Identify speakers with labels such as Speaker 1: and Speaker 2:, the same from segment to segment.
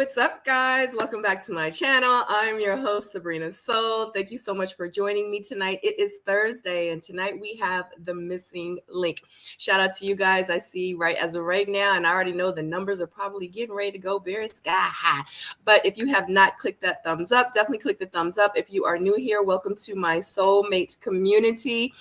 Speaker 1: What's up, guys? Welcome back to my channel. I'm your host, Sabrina Soul. Thank you so much for joining me tonight. It is Thursday, and tonight we have the missing link. Shout out to you guys. I see right as of right now, and I already know the numbers are probably getting ready to go very sky high. But if you have not clicked that thumbs up, definitely click the thumbs up. If you are new here, welcome to my Seoul Mate community.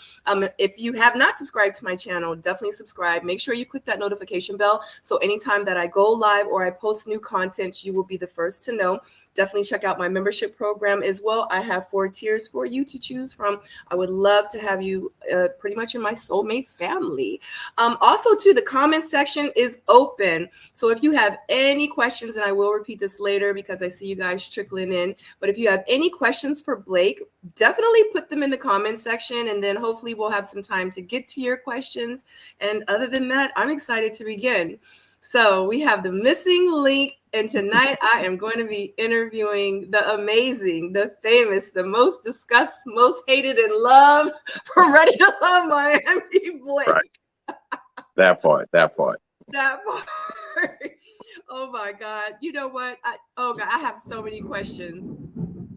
Speaker 1: If you have not subscribed to my channel, definitely subscribe. Make sure you click that notification bell so anytime that I go live or I post new content, you will be the first to know. Definitely check out my membership program as well. I have 4 tiers for you to choose from. I would love to have you pretty much in my Seoul Mate family. Also, too, the comment section is open. So if you have any questions, and I will repeat this later because I see you guys trickling in, but if you have any questions for Blake, definitely put them in the comment section, and then hopefully we'll have some time to get to your questions. And other than that, I'm excited to begin. So we have the missing link, and tonight I am going to be interviewing the amazing, the famous, the most discussed, most hated and loved from Ready to Love Miami, Blake.
Speaker 2: Right. That part.
Speaker 1: That part. Oh my God. You know what? I have so many questions.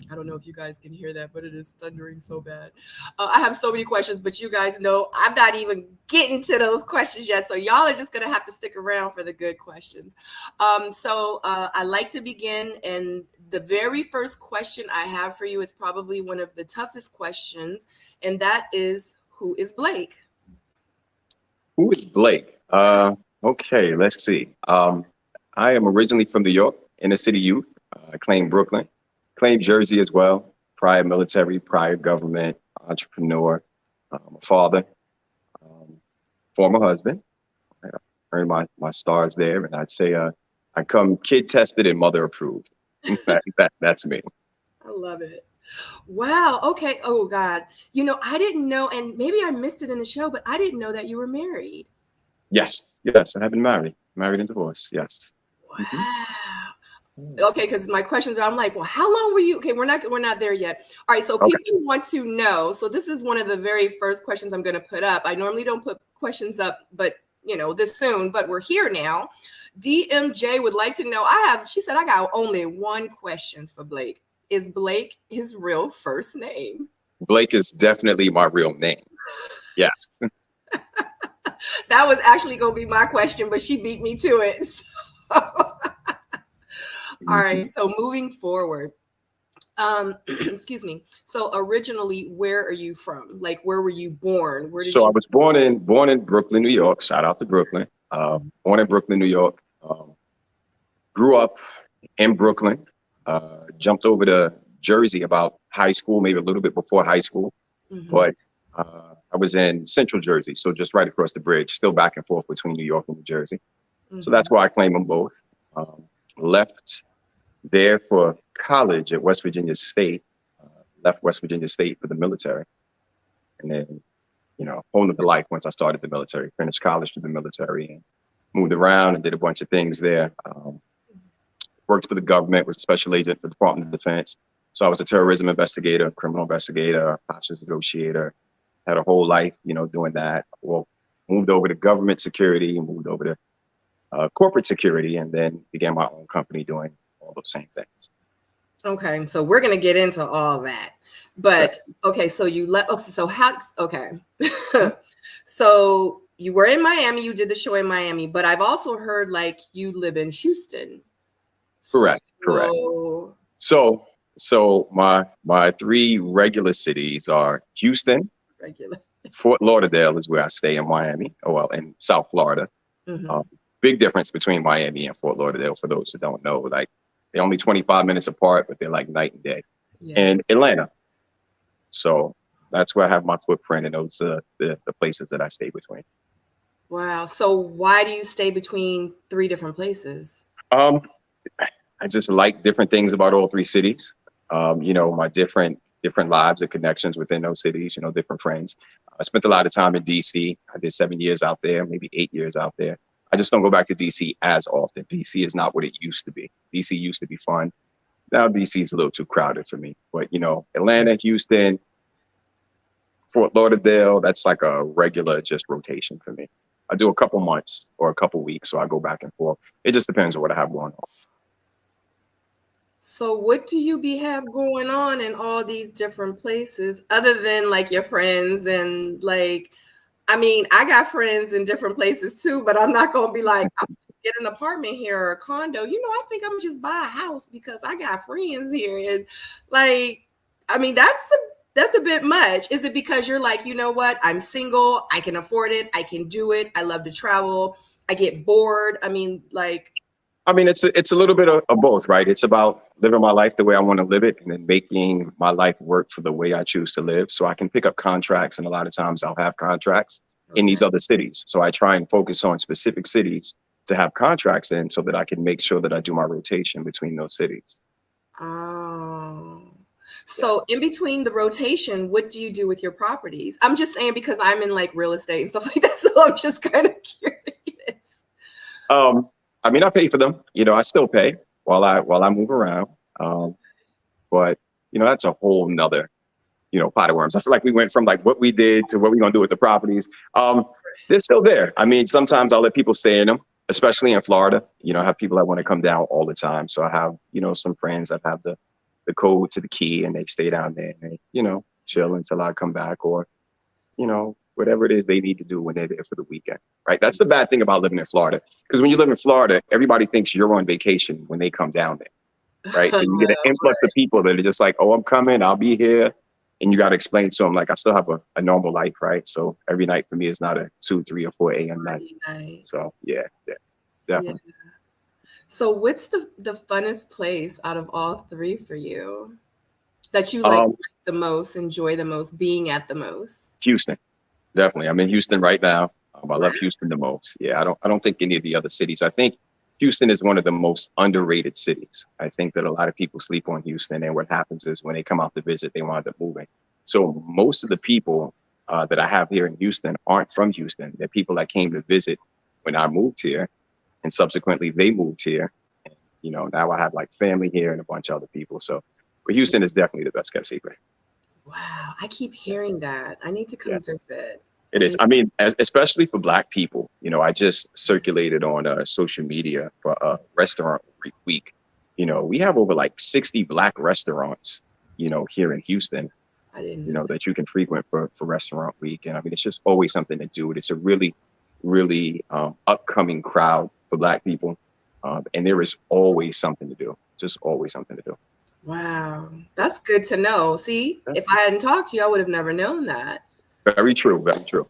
Speaker 1: I don't know if you guys can hear that, but it is thundering so bad. I have so many questions, but you guys know I'm not even getting to those questions yet. So y'all are just going to have to stick around for the good questions. I like to begin. And the very first question I have for you is probably one of the toughest questions. And that is, who is Blake?
Speaker 2: Who is Blake? Okay, let's see. I am originally from New York, inner city youth. I claim Brooklyn. Claim Jersey as well, prior military, prior government, entrepreneur, father, former husband. I earned my stars there, and I'd say I come kid tested and mother approved. That's me.
Speaker 1: I love it. Wow. Okay. Oh God. You know, I didn't know, and maybe I missed it in the show, but I didn't know that you were married.
Speaker 2: Yes, I have been married and divorced. Yes.
Speaker 1: Wow. Mm-hmm. Okay, because my questions are, I'm like, well, how long were you? Okay, we're not there yet. All right, so people want to know. So this is one of the very first questions I'm going to put up. I normally don't put questions up, but you know, this soon, but we're here now. DMJ would like to know, she said, I got only one question for Blake. Is Blake his real first name?
Speaker 2: Blake is definitely my real name. Yes.
Speaker 1: That was actually going to be my question, but she beat me to it. So. All right, so moving forward, excuse me. So originally, where are you from? Like, where were you born?
Speaker 2: I was born in Brooklyn, New York. Shout out to Brooklyn. Born in Brooklyn, New York. Grew up in Brooklyn. Jumped over to Jersey about high school, maybe a little bit before high school. Mm-hmm. But I was in Central Jersey, so just right across the bridge, still back and forth between New York and New Jersey. Mm-hmm. So that's why I claim them both. Left there for college at West Virginia State, left West Virginia State for the military. And then, you know, whole nother life once I started the military, finished college through the military and moved around and did a bunch of things there. Worked for the government, was a special agent for the Department of Defense. So I was a terrorism investigator, criminal investigator, hostage negotiator, had a whole life, you know, doing that. Well, moved over to government security, moved over to corporate security, and then began my own company doing all those same things.
Speaker 1: Okay, so we're gonna get into all that, but okay, so you so you were in Miami, you did the show in Miami, but I've also heard like you live in Houston.
Speaker 2: Correct. So my 3 regular cities are Houston, Fort Lauderdale is where I stay in Miami, in South Florida. Mm-hmm. Big difference between Miami and Fort Lauderdale for those who don't know. Like, they're only 25 minutes apart, but they're like night and day. Yes. And Atlanta. So that's where I have my footprint, and those are the places that I stay between.
Speaker 1: Wow. So why do you stay between 3 different places?
Speaker 2: I just like different things about all 3 cities. You know, my different lives and connections within those cities, you know, different friends. I spent a lot of time in DC. I did 7 years out there, maybe 8 years out there. I just don't go back to DC as often. DC is not what it used to be. DC used to be fun. Now DC is a little too crowded for me. But, you know, Atlanta, Houston, Fort Lauderdale, that's like a regular just rotation for me. I do a couple months or a couple weeks, so I go back and forth. It just depends on what I have going on.
Speaker 1: So what do you have going on in all these different places other than like your friends and like, I mean, I got friends in different places too, but I'm not gonna be like, I'm gonna get an apartment here or a condo. You know, I think I'm gonna just buy a house because I got friends here. And like, I mean, that's a bit much. Is it because you're like, you know what? I'm single, I can afford it, I can do it, I love to travel, I get bored. I mean, like,
Speaker 2: I mean, it's a little bit of both, right? It's about living my life the way I want to live it, and then making my life work for the way I choose to live. So I can pick up contracts, and a lot of times I'll have contracts in
Speaker 1: okay.
Speaker 2: these other cities. So I try and focus on specific cities to have contracts in, so that I can make sure that I do my rotation between those cities.
Speaker 1: Oh.
Speaker 2: Yeah.
Speaker 1: So in between the rotation, what do you do with your properties? I'm just saying because I'm in like real estate and stuff like that. So I'm just kind of curious.
Speaker 2: Um, I mean, I pay for them. You know, I still pay while I move around. Um, but you know, that's a whole nother, pot of worms. I feel like we went from like what we did to what we're gonna do with the properties. They're still there. I mean, sometimes I'll let people stay in them, especially in Florida. You know, I have people that want to come down all the time. So I have, some friends that have the code to the key, and they stay down there and they, chill until I come back, or, whatever it is they need to do when they're there for the weekend. Right. That's the bad thing about living in Florida. Because when you live in Florida, everybody thinks you're on vacation when they come down there. Right. So you get an influx of people that are just like, oh, I'm coming, I'll be here. And you got to explain to them, like, I still have a normal life, right? So every night for me is not a 2, 3, or 4 a.m. night. So yeah, definitely.
Speaker 1: Yeah. So what's the funnest place out of all three for you that you like the most, enjoy the most, being at the most?
Speaker 2: Houston, definitely. I'm in Houston right now. I love Houston the most. Yeah, I don't think any of the other cities. I think Houston is one of the most underrated cities. I think that a lot of people sleep on Houston, and what happens is when they come out to visit, they wind up moving. So most of the people that I have here in Houston aren't from Houston. They're people that came to visit when I moved here, and subsequently they moved here. And, now I have like family here and a bunch of other people. So, but Houston is definitely the best kept secret.
Speaker 1: Wow, I keep hearing that. I need to
Speaker 2: Yeah.
Speaker 1: come visit.
Speaker 2: It is. I mean, especially for Black people, I just circulated on social media for Restaurant Week. We have over like 60 Black restaurants, here in Houston,
Speaker 1: I didn't know.
Speaker 2: that you can frequent for Restaurant Week. And I mean, it's just always something to do. It's a really, really upcoming crowd for Black people. And there is always something to do, just always something to do.
Speaker 1: Wow, that's good to know. See, if I hadn't talked to you, I would have never known that.
Speaker 2: Very true. Very true.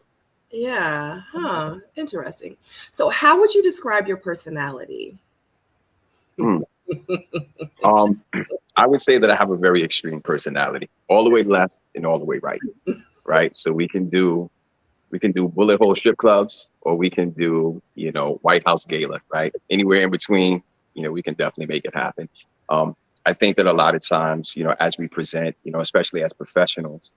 Speaker 1: Yeah. Huh. Interesting. So how would you describe your personality?
Speaker 2: I would say that I have a very extreme personality, all the way left and all the way right. Right. So we can do bullet hole strip clubs, or we can do, White House gala, right? Anywhere in between, we can definitely make it happen. I think that a lot of times, as we present, especially as professionals,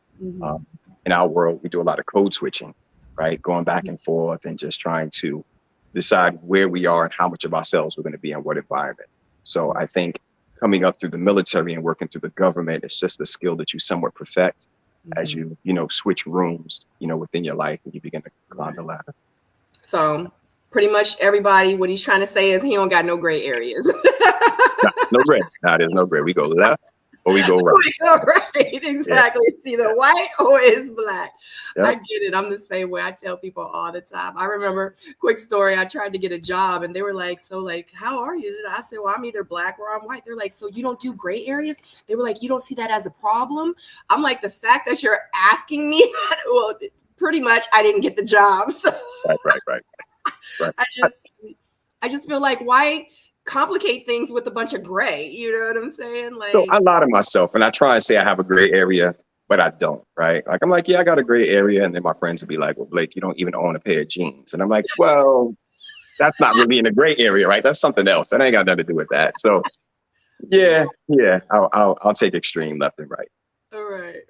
Speaker 2: in our world, we do a lot of code switching, right? Going back and forth and just trying to decide where we are and how much of ourselves we're going to be in what environment. So I think coming up through the military and working through the government, it's just a skill that you somewhat perfect as you, switch rooms, within your life, and you begin to climb the ladder.
Speaker 1: So pretty much everybody, what he's trying to say is he don't got no gray areas.
Speaker 2: No gray. There's no gray. We go left or we go right.
Speaker 1: We go right. Exactly. Yeah. It's either white or it's Black.
Speaker 2: Yep.
Speaker 1: I get it. I'm the same way. I tell people all the time. I remember, quick story, I tried to get a job and they were like, so like, how are you? I said, well, I'm either Black or I'm white. They're like, so you don't do gray areas? They were like, you don't see that as a problem? I'm like, the fact that you're asking me that, well, pretty much I didn't get the job. So
Speaker 2: Right.
Speaker 1: I just feel like, why complicate things with a bunch of gray? You know what I'm saying? Like,
Speaker 2: so I lie to myself and I try and say I have a gray area, but I don't, right? Like, I'm like, yeah, I got a gray area. And then my friends would be like, well, Blake, you don't even own a pair of jeans. And I'm like, well, that's not really in the gray area, right? That's something else. That ain't got nothing to do with that. So yeah, I'll take extreme left and right.
Speaker 1: Right.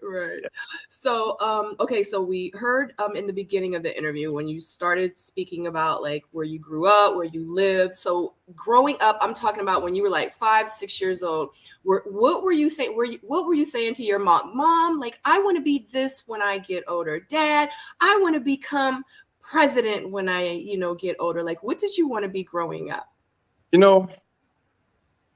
Speaker 1: Yeah. So, okay. So we heard in the beginning of the interview when you started speaking about like where you grew up, where you lived. So growing up, I'm talking about when you were like 5, 6 years old. What were you saying? What were you saying to your mom? Mom, like, I want to be this when I get older. Dad, I want to become president when I, get older. Like, what did you want to be growing up?
Speaker 2: I'm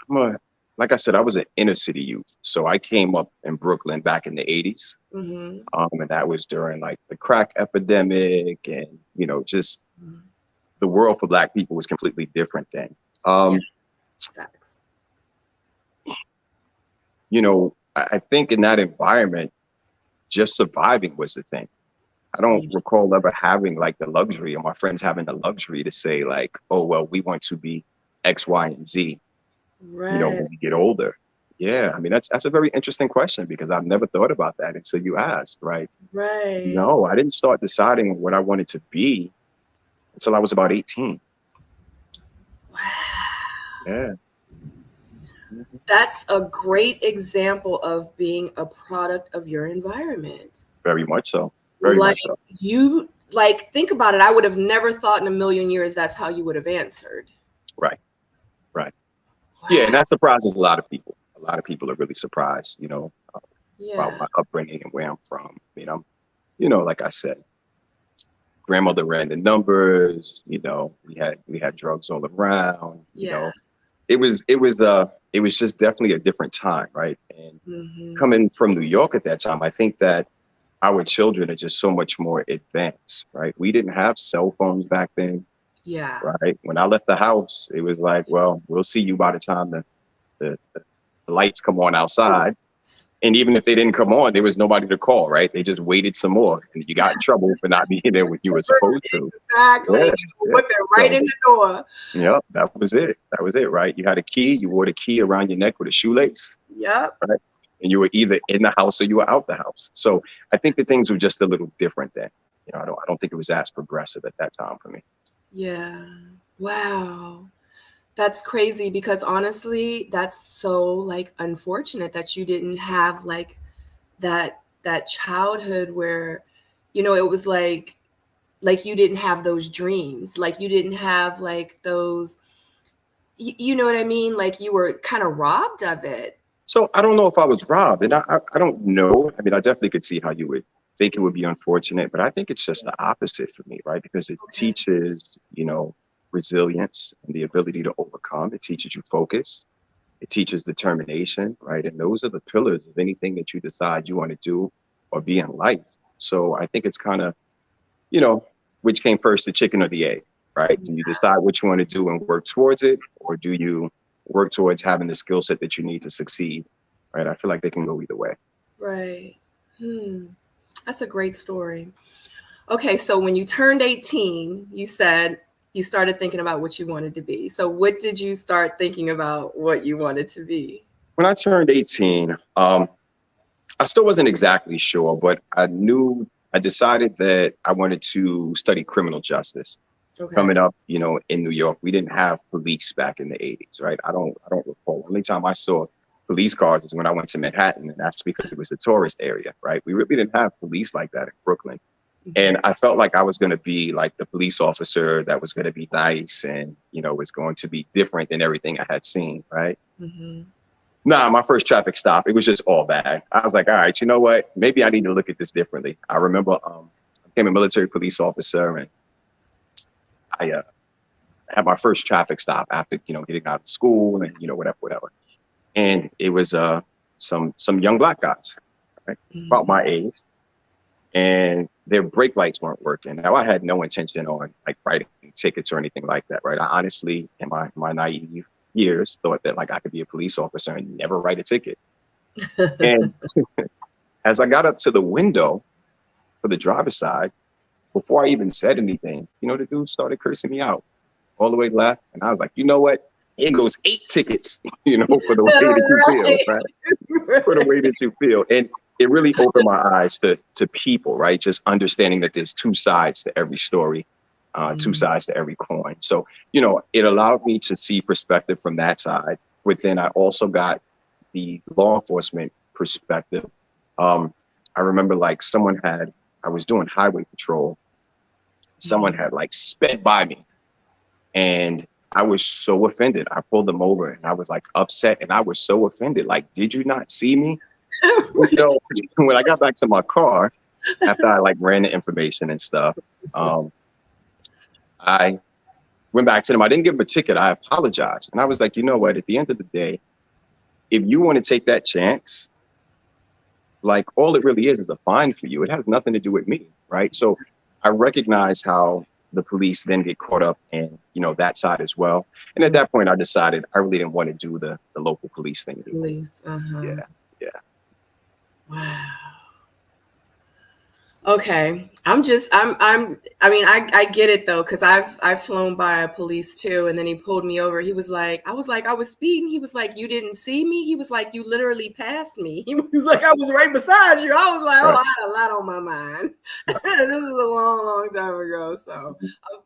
Speaker 2: gonna like I said, I was an inner city youth. So I came up in Brooklyn back in the 80s.
Speaker 1: Mm-hmm.
Speaker 2: And that was during like the crack epidemic, and, you know, just the world for Black people was completely different then.
Speaker 1: Facts.
Speaker 2: You know, I think in that environment, just surviving was the thing. I don't recall ever having like the luxury, or my friends having the luxury to say like, oh, well, we want to be X, Y, and Z,
Speaker 1: Right.
Speaker 2: you know, when we get older. Yeah, I mean, that's a very interesting question, because I've never thought about that until you asked, right?
Speaker 1: Right.
Speaker 2: No, I didn't start deciding what I wanted to be until I was about 18.
Speaker 1: Wow.
Speaker 2: Yeah.
Speaker 1: That's a great example of being a product of your environment.
Speaker 2: Very much so. Very
Speaker 1: Like
Speaker 2: much so.
Speaker 1: you, like, think about it. I would have never thought in a million years that's how you would have answered.
Speaker 2: Right. Right.
Speaker 1: Wow.
Speaker 2: Yeah, and that surprises a lot of people. A lot of people are really surprised, you know,
Speaker 1: Yeah.
Speaker 2: about my upbringing and where I'm from. I mean, I'm, you know, like I said, grandmother ran the numbers. You know, we had drugs all around. You
Speaker 1: Yeah.
Speaker 2: know, it was just definitely a different time, right? And coming from New York at that time, I think that our children are just so much more advanced, right? We didn't have cell phones back then.
Speaker 1: Yeah.
Speaker 2: Right. When I left the house, it was like, well, we'll see you by the time the lights come on outside. And even if they didn't come on, there was nobody to call, right? They just waited some more, and you got in trouble for not being there when you were supposed to.
Speaker 1: Exactly.
Speaker 2: Yeah,
Speaker 1: Whip it right in the door.
Speaker 2: Yep, that was it. That was it, right? You had a key. You wore the key around your neck with a shoelace.
Speaker 1: Yep.
Speaker 2: Right. And you were either in the house or you were out the house. So I think that things were just a little different then. You know, I don't think it was as progressive at that time for me.
Speaker 1: Yeah. Wow. That's crazy, because honestly, that's so like unfortunate that you didn't have like that childhood where, you know, it was like you didn't have those dreams, like you didn't have like those, you know what I mean? Like you were kind of robbed of it.
Speaker 2: So I don't know if I was robbed, and I don't know. I mean, I definitely could see how you would think it would be unfortunate, but I think it's just the opposite for me, right? Because it teaches, you know, resilience and the ability to overcome. It teaches you focus. It teaches determination, right? And those are the pillars of anything that you decide you want to do or be in life. So I think it's kind of, you know, which came first, the chicken or the egg, right? Do you decide what you want to do and work towards it, or do you work towards having the skill set that you need to succeed, right? I feel like they can go either way.
Speaker 1: Right. That's a great story. Okay, so when you turned 18, you said you started thinking about what you wanted to be. So what did you start thinking about what you wanted to be?
Speaker 2: When I turned 18, I still wasn't exactly sure, but I decided that I wanted to study criminal justice.
Speaker 1: Okay.
Speaker 2: Coming up, you know, in New York, we didn't have police back in the 80s, right? I don't recall. The only time I saw police cars is when I went to Manhattan, and that's because it was a tourist area, right? We really didn't have police like that in Brooklyn. And I felt like I was going to be like the police officer that was going to be nice and, you know, was going to be different than everything I had seen, right? Nah, my first traffic stop, it was just all bad. I was like, all right, you know what? Maybe I need to look at this differently. I remember I became a military police officer, and I had my first traffic stop after, you know, getting out of school and, you know, whatever. And it was some young Black guys, right? About my age. And their brake lights weren't working. Now, I had no intention on like writing tickets or anything like that, right? I honestly, in my naive years, thought that like I could be a police officer and never write a ticket. And as I got up to the window for the driver's side, before I even said anything, you know, the dude started cursing me out all the way left. And I was like, you know what? Here goes 8 tickets, you know, for the way that you feel, right? For the way that you feel. And it really opened my eyes to people, right? Just understanding that there's 2 sides to every story, 2 sides to every coin. So, you know, it allowed me to see perspective from that side. But then I also got the law enforcement perspective. I remember like I was doing highway patrol. Someone had like sped by me, and I was so offended. I pulled them over, and I was like upset, and I was so offended. Like, did you not see me? You know, when I got back to my car, after I like ran the information and stuff, I went back to them. I didn't give them a ticket. I apologized. And I was like, you know what? At the end of the day, if you want to take that chance, like all it really is a fine for you. It has nothing to do with me, right? So I recognize how the police then get caught up in, you know, that side as well. And at that point, I decided I really didn't want to do the local police thing anymore.
Speaker 1: Police,
Speaker 2: Yeah, yeah.
Speaker 1: Wow. Okay. I mean, I get it though, because I've flown by a police too, and then he pulled me over. He was like, I was speeding. He was like, you didn't see me. He was like, you literally passed me. He was like, I was right beside you. I was like, oh, I had a lot on my mind. This is a long time ago. So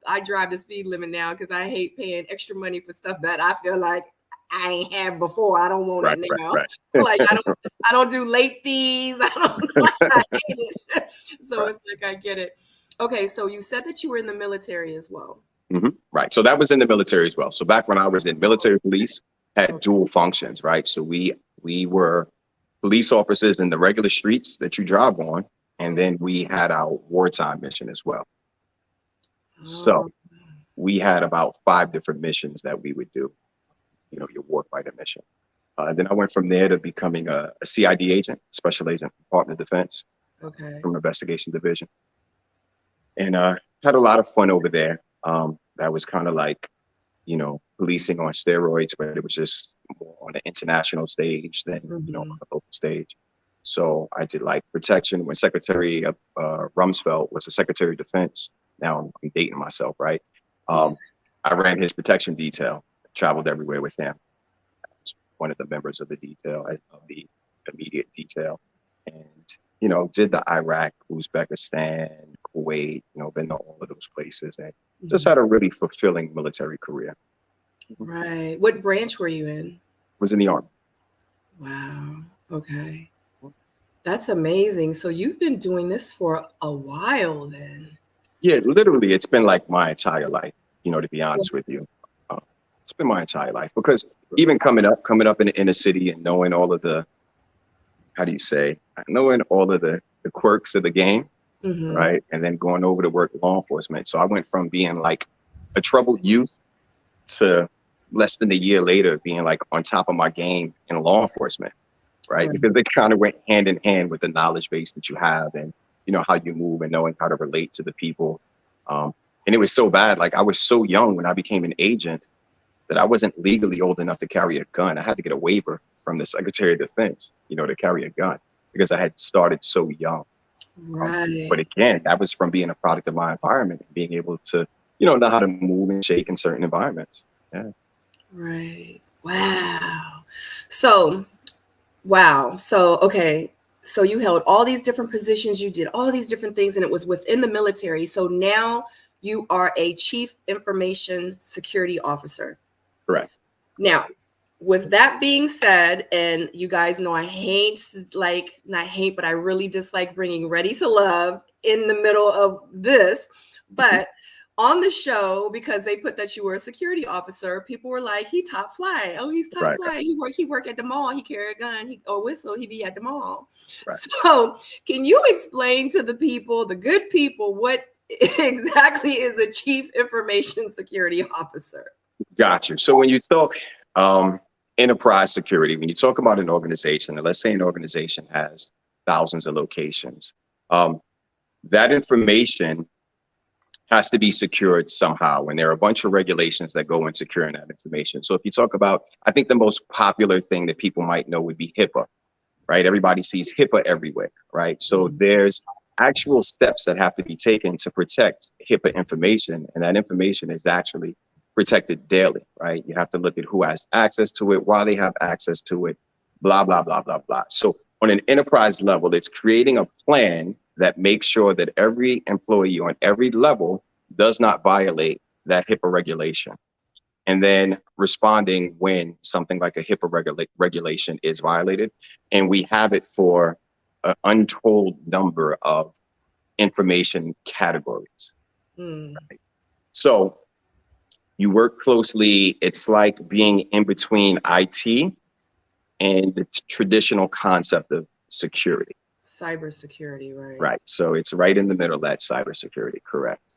Speaker 1: I drive the speed limit now because I hate paying extra money for stuff that I feel like I ain't had before. I don't want it now. Like I don't do late fees. I hate it. So it's like I get it. Okay, so you said that you were in the military as well.
Speaker 2: Right. So that was in the military as well. So back when I was in military police, had dual functions, right? So we were police officers in the regular streets that you drive on, and then we had our wartime mission as well. So we had about 5 different missions that we would do, you know, your warfighter mission. Then I went from there to becoming a CID agent, Special Agent, Department of Defense, from Investigation Division. And had a lot of fun over there. That was kind of like, you know, policing on steroids, but it was just more on the international stage than, you know, on the local stage. So I did like protection when Secretary of Rumsfeld was the Secretary of Defense. Now I'm dating myself, right? I ran his protection detail, traveled everywhere with him. I was one of the members of the detail, of the immediate detail. And, you know, did the Iraq, Uzbekistan, Kuwait, you know, been to all of those places and just had a really fulfilling military career.
Speaker 1: Right. What branch were you in?
Speaker 2: Was in the Army.
Speaker 1: Wow. Okay. That's amazing. So you've been doing this for a while then.
Speaker 2: Yeah, literally, it's been like my entire life, you know, to be honest with you. It's been my entire life because even coming up in the inner city and knowing all of the, how do you say, knowing all of the quirks of the game, right? And then going over to work law enforcement. So I went from being like a troubled youth to less than a year later being like on top of my game in law enforcement, right? Because they kind of went hand in hand with the knowledge base that you have and, you know, how you move and knowing how to relate to the people. And it was so bad. Like I was so young when I became an agent that I wasn't legally old enough to carry a gun. I had to get a waiver from the Secretary of Defense, you know, to carry a gun because I had started so young.
Speaker 1: Right.
Speaker 2: But again, that was from being a product of my environment and being able to, you know how to move and shake in certain environments. Yeah.
Speaker 1: Right. Wow. So, wow. So, okay. So you held all these different positions, you did all these different things, and it was within the military. So now you are a Chief Information Security Officer.
Speaker 2: Correct.
Speaker 1: Now, with that being said, and you guys know I hate, like, not hate, but I really dislike bringing Ready to Love in the middle of this. But on the show, because they put that you were a security officer, people were like, he top flight. Oh, he's top flight. He work at the mall. He carry a gun or whistle. He be at the mall. So can you explain to the people, the good people, what exactly is a Chief Information Security Officer?
Speaker 2: Got you. So when you talk enterprise security, when you talk about an organization, and let's say an organization has thousands of locations, that information has to be secured somehow. And there are a bunch of regulations that go in securing that information. So if you talk about, I think the most popular thing that people might know would be HIPAA, right? Everybody sees HIPAA everywhere, right? So there's actual steps that have to be taken to protect HIPAA information. And that information is actually protected daily, right? You have to look at who has access to it, why they have access to it, blah, blah, blah, blah, blah. So on an enterprise level, it's creating a plan that makes sure that every employee on every level does not violate that HIPAA regulation. And then responding when something like a HIPAA regulation is violated. And we have it for an untold number of information categories. Right? So you work closely. It's like being in between IT and the traditional concept of security.
Speaker 1: Cybersecurity, right?
Speaker 2: Right. So it's right in the middle of that cybersecurity. Correct.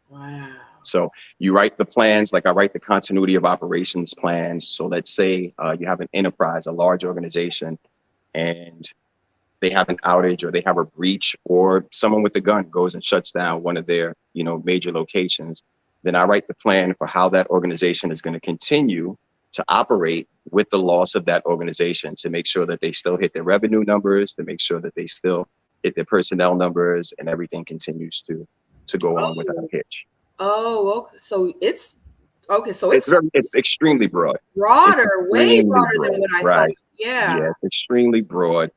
Speaker 1: Wow.
Speaker 2: So you write the plans, like I write the continuity of operations plans. So let's say you have an enterprise, a large organization, and they have an outage or they have a breach, or someone with a gun goes and shuts down one of their, major locations. Then I write the plan for how that organization is going to continue to operate with the loss of that organization, to make sure that they still hit their revenue numbers, to make sure that they still hit their personnel numbers, and everything continues to go on without a hitch.
Speaker 1: Oh, okay. So it's
Speaker 2: it's extremely broad.
Speaker 1: Broader, way broader than what I thought.
Speaker 2: Yeah, it's extremely broad.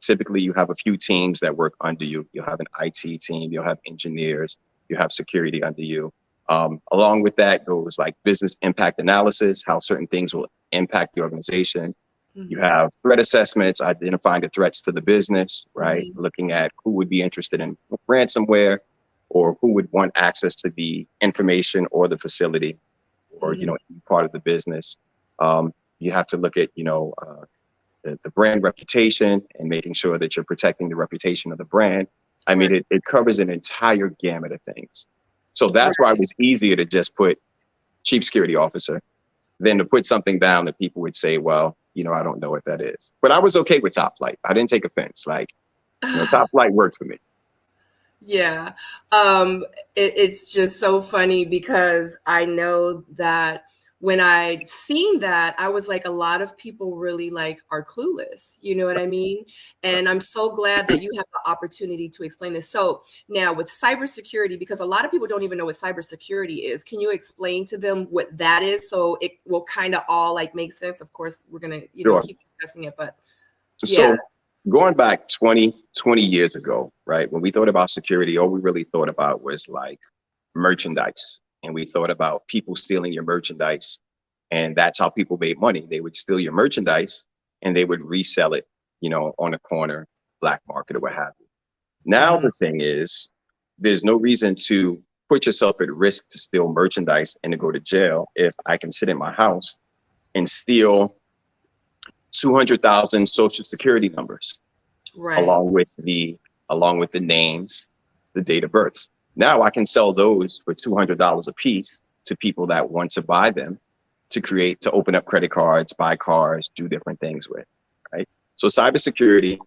Speaker 2: Typically you have a few teams that work under you. You'll have an IT team, you'll have engineers, you have security under you. Along with that goes like business impact analysis, how certain things will impact the organization. You have threat assessments, identifying the threats to the business, right? Looking at who would be interested in ransomware, or who would want access to the information or the facility, or, any part of the business. You have to look at, the brand reputation and making sure that you're protecting the reputation of the brand. I mean, it covers an entire gamut of things. So that's why it was easier to just put chief security officer than to put something down that people would say, well, I don't know what that is. But I was okay with top flight. I didn't take offense. Like, top flight worked for me.
Speaker 1: Yeah. It's just so funny because I know that when I seen that, I was like, a lot of people really are clueless. You know what I mean? And I'm so glad that you have the opportunity to explain this. So now with cybersecurity, because a lot of people don't even know what cybersecurity is, can you explain to them what that is? So it will kind of all make sense. Of course, we're going to, keep discussing it, but
Speaker 2: yeah. So going back 20 years ago, right? When we thought about security, all we really thought about was merchandise. And we thought about people stealing your merchandise, and that's how people made money. They would steal your merchandise and they would resell it, on a corner, black market, or what have you. Now the thing is, there's no reason to put yourself at risk to steal merchandise and to go to jail if I can sit in my house and steal 200,000 social security numbers, along with the names, the date of births. Now I can sell those for $200 a piece to people that want to buy them, to open up credit cards, buy cars, do different things with, right? So cybersecurity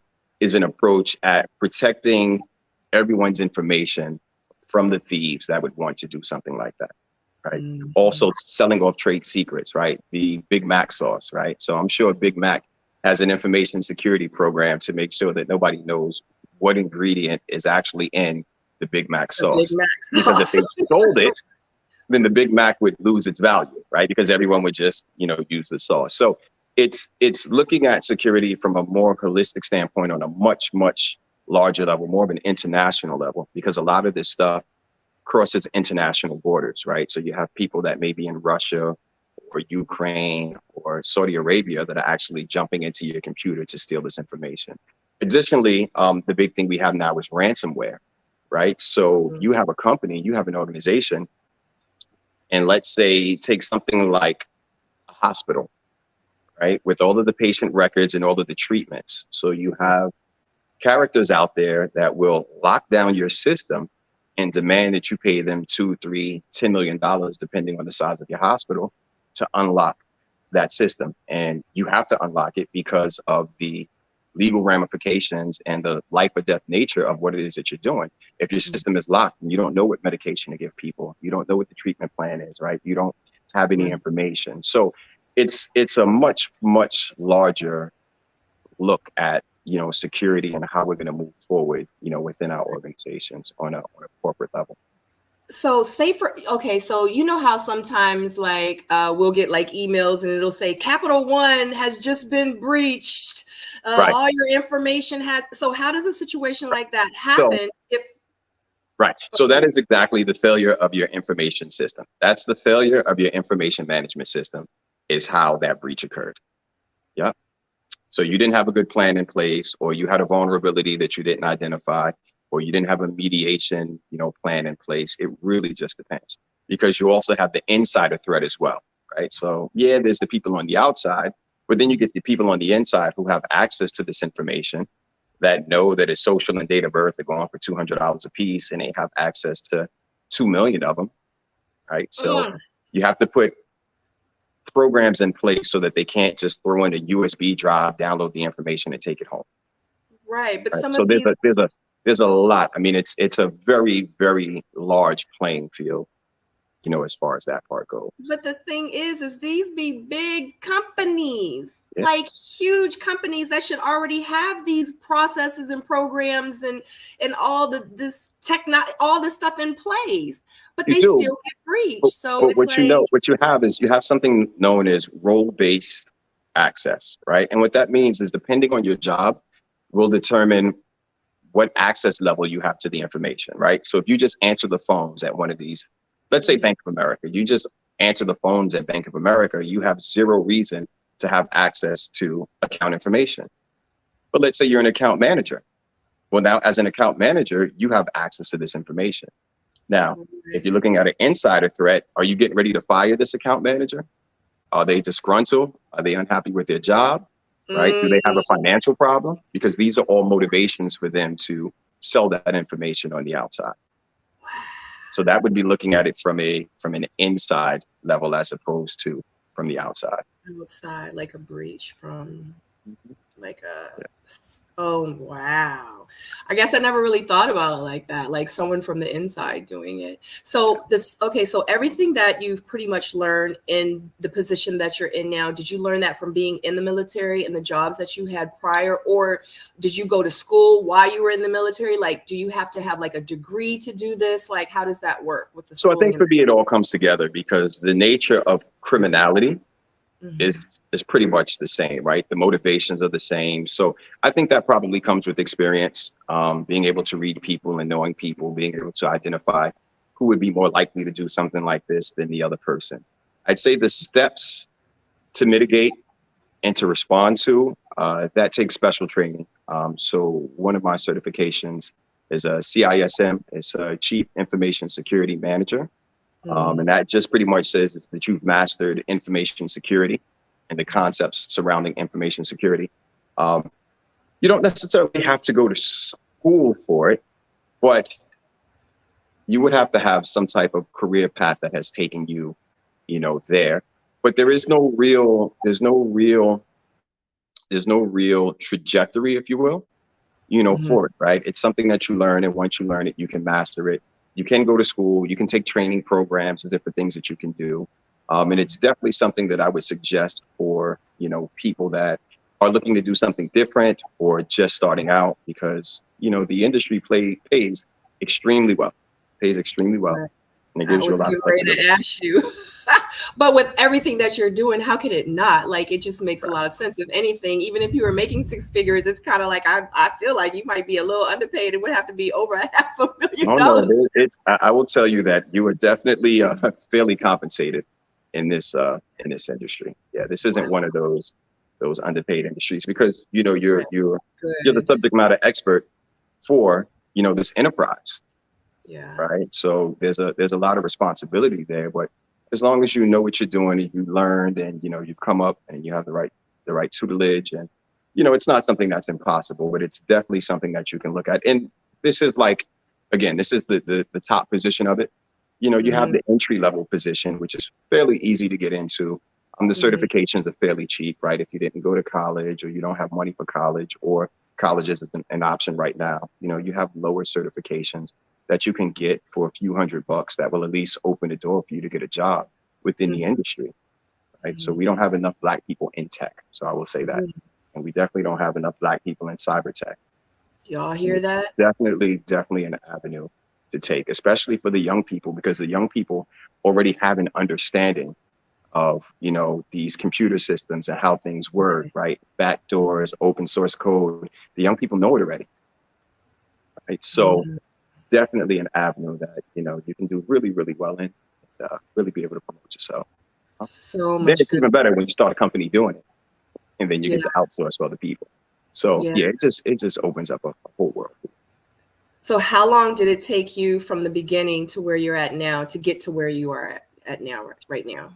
Speaker 2: is an approach at protecting everyone's information from the thieves that would want to do something like that, right? Also selling off trade secrets, right? The Big Mac sauce, right? So I'm sure Big Mac has an information security program to make sure that nobody knows what ingredient is actually in the Big Mac sauce. Because if they sold it, then the Big Mac would lose its value, right? Because everyone would just, use the sauce. So it's looking at security from a more holistic standpoint on a much, much larger level, more of an international level, because a lot of this stuff crosses international borders, right? So you have people that may be in Russia or Ukraine or Saudi Arabia that are actually jumping into your computer to steal this information. Additionally, the big thing we have now is ransomware, right? So you have a company, you have an organization, and let's say take something like a hospital, right? With all of the patient records and all of the treatments. So you have characters out there that will lock down your system and demand that you pay them $2, $3, $10 million, depending on the size of your hospital, to unlock that system. And you have to unlock it because of the legal ramifications and the life or death nature of what it is that you're doing. If your system is locked and you don't know what medication to give people, you don't know what the treatment plan is, right? You don't have any information. So it's a much, much larger look at, security and how we're going to move forward, within our organizations on a corporate level.
Speaker 1: So so how sometimes we'll get emails and it'll say Capital One has just been breached. All your information has. So how does a situation like that happen?
Speaker 2: So that is exactly the failure of your information system. That's the failure of your information management system, is how that breach occurred. Yep. So you didn't have a good plan in place, or you had a vulnerability that you didn't identify, or you didn't have a mediation, plan in place. It really just depends, because you also have the insider threat as well, right? So yeah, there's the people on the outside, but then you get the people on the inside who have access to this information, that know that its social and date of birth are going for $200 a piece, and they have access to 2 million of them. right? So you have to put programs in place so that they can't just throw in a USB drive, download the information, and take it home.
Speaker 1: Right, but
Speaker 2: Right?
Speaker 1: some
Speaker 2: So
Speaker 1: of these,
Speaker 2: there's a lot. I mean, it's a very, very large playing field, you know, as far as that part goes.
Speaker 1: but the thing is these be big companies,
Speaker 2: Yeah.
Speaker 1: like huge companies that should already have these processes and programs and all all this stuff in place, but
Speaker 2: You
Speaker 1: they
Speaker 2: do.
Speaker 1: still get breached.
Speaker 2: But,
Speaker 1: So
Speaker 2: but
Speaker 1: it's
Speaker 2: what you
Speaker 1: like,
Speaker 2: know, what you have is you have something known as role-based access, right? And what that means is depending on your job will determine what access level you have to the information, right? So if you just answer the phones at one of these, let's say Bank of America, you just answer the phones at Bank of America, you have zero reason to have access to account information. But let's say you're an account manager. Well, now as an account manager, you have access to this information. Now, if you're looking at an insider threat, are you getting ready to fire this account manager? Are they disgruntled? Are they unhappy with their job? Right? Do they have a financial problem? Because these are all motivations for them to sell that information on the outside. So that would be looking at it from an inside level as opposed to from the outside.
Speaker 1: outside, like a breach from like oh wow, I guess I never really thought about it like that, like someone from the inside doing it. So so everything that you've pretty much learned in the position that you're in now, did you learn that from being in the military and the jobs that you had prior, or did you go to school while you were in the military? Like, do you have to have like a degree to do this? Like, how does that work with the
Speaker 2: So I think
Speaker 1: schooling?
Speaker 2: for me, it all comes together because the nature of criminality is pretty much the same, right? The motivations are the same. So I think that probably comes with experience, being able to read people and knowing people, being able to identify who would be more likely to do something like this than the other person. I'd say the steps to mitigate and to respond to, that takes special training. So one of my certifications is a CISM, it's a Chief Information Security Manager. And that just pretty much says that you've mastered information security and the concepts surrounding information security. You don't necessarily have to go to school for it, but you would have to have some type of career path that has taken you, you know, there. But there's no real trajectory, if you will, you know, for it, right? It's something that you learn, and once you learn it, you can master it. You can go to school, you can take training programs and different things that you can do. And it's definitely something that I would suggest for, you know, people that are looking to do something different or just starting out, because, you know, the industry pays extremely well, pays extremely well. And it gives
Speaker 1: I
Speaker 2: you a
Speaker 1: was
Speaker 2: lot
Speaker 1: getting
Speaker 2: of
Speaker 1: ready
Speaker 2: flexibility.
Speaker 1: to ask you, but with everything that you're doing, how could it not? Like, it just makes a lot of sense. If anything, even if you were making six figures, it's kind of like, I feel like you might be a little underpaid. It would have to be over $500,000.
Speaker 2: Oh, no, I will tell you that you are definitely fairly compensated in this industry. Yeah, this isn't one of those underpaid industries, because, you know, you're the subject matter expert for, you know, this enterprise.
Speaker 1: Yeah.
Speaker 2: Right. So there's a lot of responsibility there, but as long as you know what you're doing and you learned and, you know, you've come up and you have the right tutelage, and, you know, it's not something that's impossible, but it's definitely something that you can look at. And this is like, again, this is the top position of it. You know, you have the entry level position, which is fairly easy to get into. The certifications are fairly cheap, right? If you didn't go to college or you don't have money for college, or college isn't an option right now, you know, you have lower certifications that you can get for a few $100 that will at least open the door for you to get a job within the industry, right? So we don't have enough Black people in tech. So I will say that. And we definitely don't have enough Black people in cyber tech.
Speaker 1: Y'all hear that?
Speaker 2: Definitely an avenue to take, especially for the young people, because the young people already have an understanding of, you know, these computer systems and how things work, right? Backdoors, open source code. The young people know it already, right? So definitely an avenue that, you know, you can do really, really well in, and really be able to promote yourself.
Speaker 1: So
Speaker 2: Then
Speaker 1: much
Speaker 2: it's
Speaker 1: good.
Speaker 2: even better when you start a company doing it, and then you
Speaker 1: Yeah.
Speaker 2: get to outsource for other people. So yeah, it just opens up a whole world.
Speaker 1: So how long did it take you from the beginning to where you're at now to get to where you are at now, right now?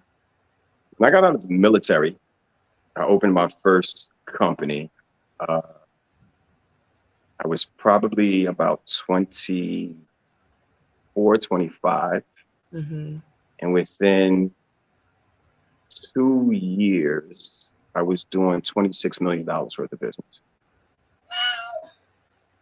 Speaker 2: When I got out of the military, I opened my first company. I was probably about 24, 25. And within 2 years, I was doing $26 million worth of business.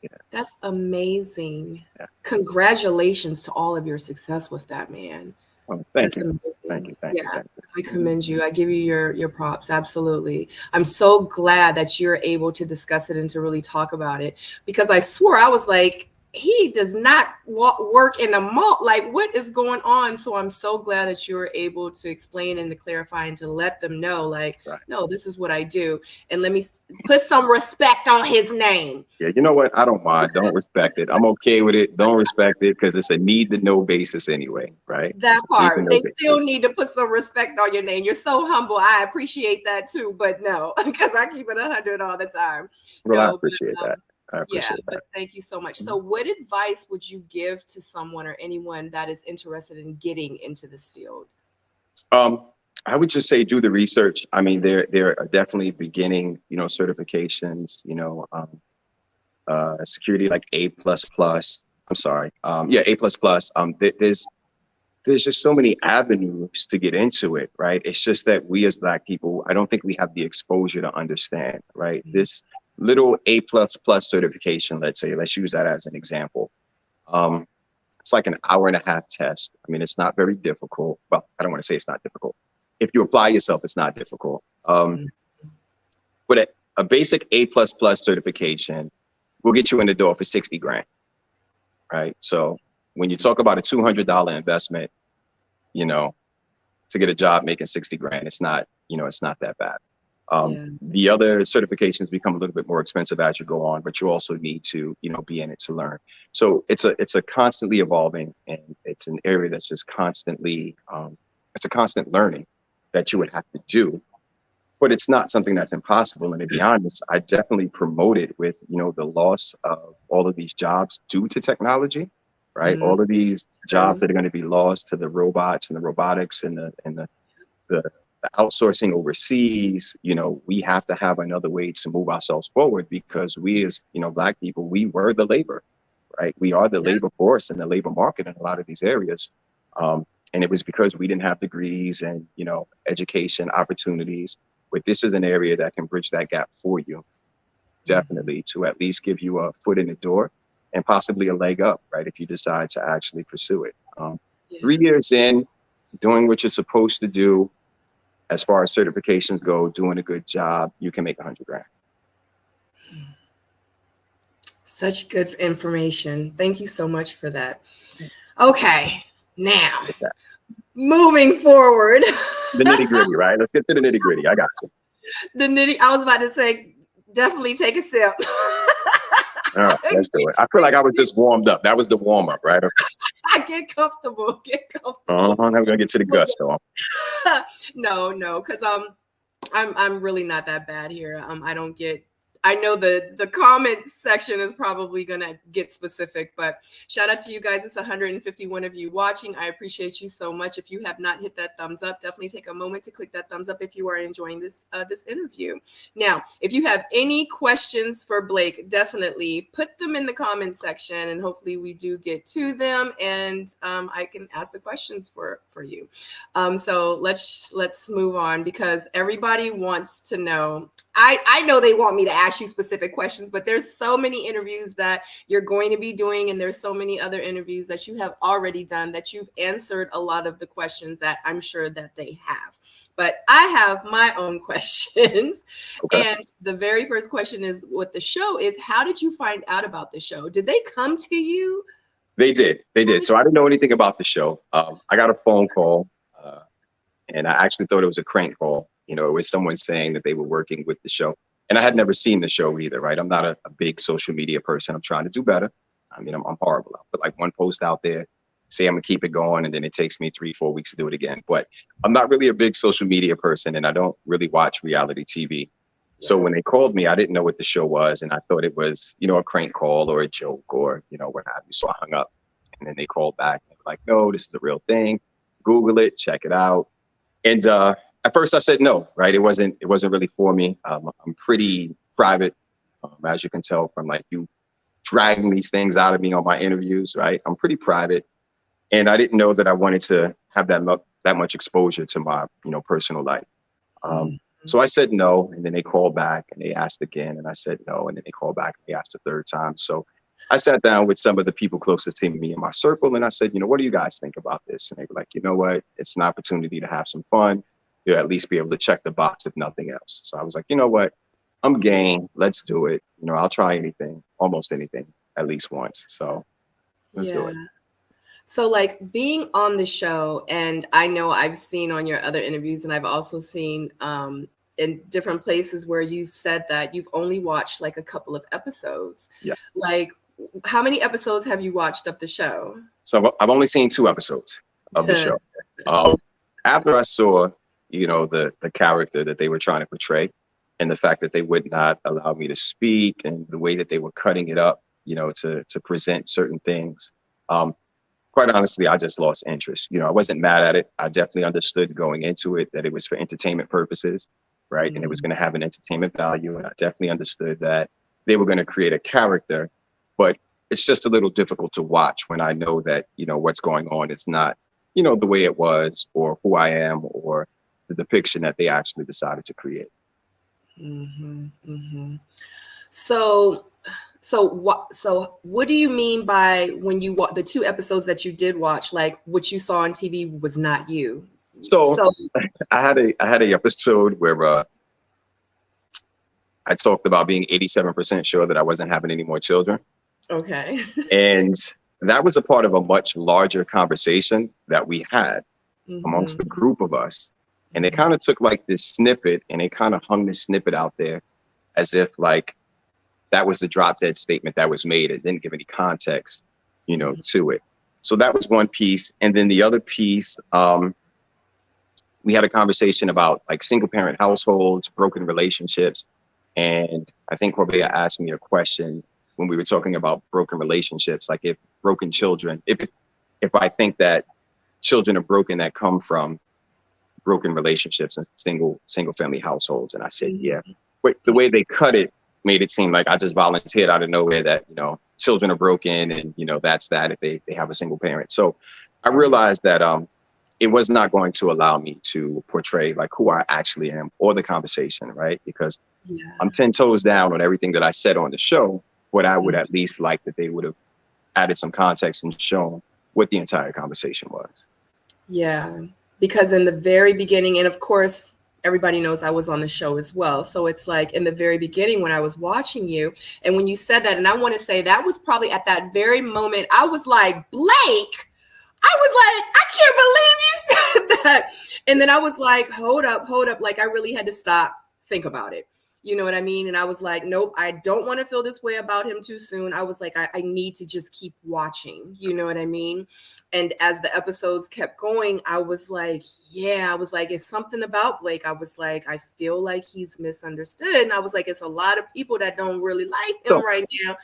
Speaker 2: Yeah.
Speaker 1: That's amazing.
Speaker 2: Yeah.
Speaker 1: Congratulations to all of your success with that, man.
Speaker 2: Oh, thank you.
Speaker 1: Amazing.
Speaker 2: Thank you.
Speaker 1: Yeah, I commend you. I give you your props. Absolutely. I'm so glad that you're able to discuss it and to really talk about it, because I swore, I was like, he does not work in a mall. Like, what is going on? So I'm so glad that you're able to explain and to clarify and to let them know, like,
Speaker 2: Right.
Speaker 1: no, this is what I do. And let me put some respect on his name.
Speaker 2: Yeah, you know what? I don't mind. Don't respect it. I'm okay with it. Don't respect it because it's a need to know basis anyway, right?
Speaker 1: That part. They
Speaker 2: basis.
Speaker 1: still need to put some respect on your name. You're so humble. I appreciate that too, but no, because I keep it 100 all the time.
Speaker 2: Well,
Speaker 1: No,
Speaker 2: I appreciate that. I appreciate that.
Speaker 1: But thank you so much. So what advice would you give to someone or anyone that is interested in getting into this field?
Speaker 2: I would just say do the research. I mean, there are definitely beginning, certifications, security like A++. I'm sorry. Yeah, A++. There's just so many avenues to get into it, right? It's just that we as Black people, I don't think we have the exposure to understand, right?
Speaker 1: Mm-hmm.
Speaker 2: This little A++ certification, let's use that as an example. It's like an hour-and-a-half test. I mean, it's not very difficult. Well, I don't want to say it's not difficult. If you apply yourself, it's not difficult. But a basic A++ certification will get you in the door for 60 grand, right? So when you talk about a $200 investment, to get a job making 60 grand, it's not that bad. The other certifications become a little bit more expensive as you go on, but you also need to, be in it to learn. So it's a constantly evolving, and it's an area that's just constantly, it's a constant learning that you would have to do, but it's not something that's impossible. And to be honest, I definitely promote it with, the loss of all of these jobs due to technology, right? All of these jobs that are going to be lost to the robots and the robotics and the outsourcing overseas. We have to have another way to move ourselves forward, because we as, Black people, we were the labor, right? We are the labor force in the labor market in a lot of these areas. And it was because we didn't have degrees and, education opportunities. But this is an area that can bridge that gap for you, definitely, to at least give you a foot in the door and possibly a leg up, right, if you decide to actually pursue it. 3 years in, doing what you're supposed to do, as far as certifications go, doing a good job, you can make 100 grand.
Speaker 1: Such good information. Thank you so much for that. Okay, now moving forward.
Speaker 2: The nitty gritty, right? Let's get to the nitty gritty. I got you.
Speaker 1: I was about to say, definitely take a sip.
Speaker 2: All right, let's do it. I feel like I was just warmed up. That was the warm up, right?
Speaker 1: I get comfortable.
Speaker 2: Now we're gonna get to the gusto.
Speaker 1: No, because I'm really not that bad here. I know the comment section is probably gonna get specific, but shout out to you guys. It's 151 of you watching. I appreciate you so much. If you have not hit that thumbs up, definitely take a moment to click that thumbs up if you are enjoying this interview. Now, if you have any questions for Blake, definitely put them in the comment section, and hopefully we do get to them, and I can ask the questions for you. So let's move on, because everybody wants to know. I know they want me to ask you specific questions, but there's so many interviews that you're going to be doing, and there's so many other interviews that you have already done that you've answered a lot of the questions that I'm sure that they have. But I have my own questions. Okay. And the very first question is with the show is, how did you find out about the show? Did they come to you?
Speaker 2: They did. So I didn't know anything about the show. I got a phone call, and I actually thought it was a crank call. It was someone saying that they were working with the show. And I had never seen the show either, right? I'm not a big social media person. I'm trying to do better. I mean, I'm horrible. I'll put like one post out there, say I'm gonna keep it going, and then it takes me 3-4 weeks to do it again. But I'm not really a big social media person, and I don't really watch reality TV. So when they called me, I didn't know what the show was, and I thought it was, a crank call or a joke or, what have you. So I hung up, and then they called back and like, no, this is the real thing. Google it, check it out. And at first I said no, right? It wasn't really for me. I'm pretty private, as you can tell from like you dragging these things out of me on my interviews, right? I'm pretty private. And I didn't know that I wanted to have that much exposure to my, personal life. So I said no, and then they called back and they asked again, and I said no, and then they called back and they asked a third time. So I sat down with some of the people closest to me in my circle, and I said, what do you guys think about this? And they were like, you know what? It's an opportunity to have some fun. You'll at least be able to check the box, if nothing else. So I was like, you know what? I'm game. Let's do it. I'll try anything, almost anything, at least once. So let's do it.
Speaker 1: So like being on the show, and I know I've seen on your other interviews, and I've also seen in different places where you said that you've only watched like a couple of episodes.
Speaker 2: Yes.
Speaker 1: Like, how many episodes have you watched of the show?
Speaker 2: So I've only seen 2 episodes of the show. After I saw, the character that they were trying to portray, and the fact that they would not allow me to speak, and the way that they were cutting it up, to present certain things. Quite honestly, I just lost interest. I wasn't mad at it. I definitely understood going into it that it was for entertainment purposes, right? And it was going to have an entertainment value. And I definitely understood that they were going to create a character, but it's just a little difficult to watch when I know that, what's going on is not, the way it was, or who I am, or the depiction that they actually decided to create.
Speaker 1: So what do you mean by when you watch the 2 episodes that you did watch, like what you saw on TV was not you?
Speaker 2: So I had a episode where I talked about being 87% sure that I wasn't having any more children.
Speaker 1: Okay.
Speaker 2: And that was a part of a much larger conversation that we had amongst the group of us. And they kind of took like this snippet and they kind of hung this snippet out there as if like that was the drop dead statement that was made. It didn't give any context, to it. So that was one piece. And then the other piece, we had a conversation about like single parent households, broken relationships. And I think Corbea asked me a question when we were talking about broken relationships, like if broken children, if I think that children are broken that come from broken relationships and single family households. And I said, yeah, but the way they cut it made it seem like I just volunteered out of nowhere that, children are broken and, that's that if they have a single parent. So I realized that it was not going to allow me to portray like who I actually am or the conversation, right? Because I'm 10 toes down on everything that I said on the show, but I would at least like that they would have added some context and shown what the entire conversation was.
Speaker 1: Yeah, because in the very beginning, and of course, everybody knows I was on the show as well. So it's like in the very beginning when I was watching you and when you said that, and I want to say that was probably at that very moment, I was like, Blake, I was like, I can't believe you said that. And then I was like, hold up. Like I really had to stop, think about it. You know what I mean? And I was like, nope, I don't want to feel this way about him too soon. I was like, I need to just keep watching. You know what I mean? And as the episodes kept going, I was like, it's something about Blake. I was like, I feel like he's misunderstood. And I was like, it's a lot of people that don't really like him right now.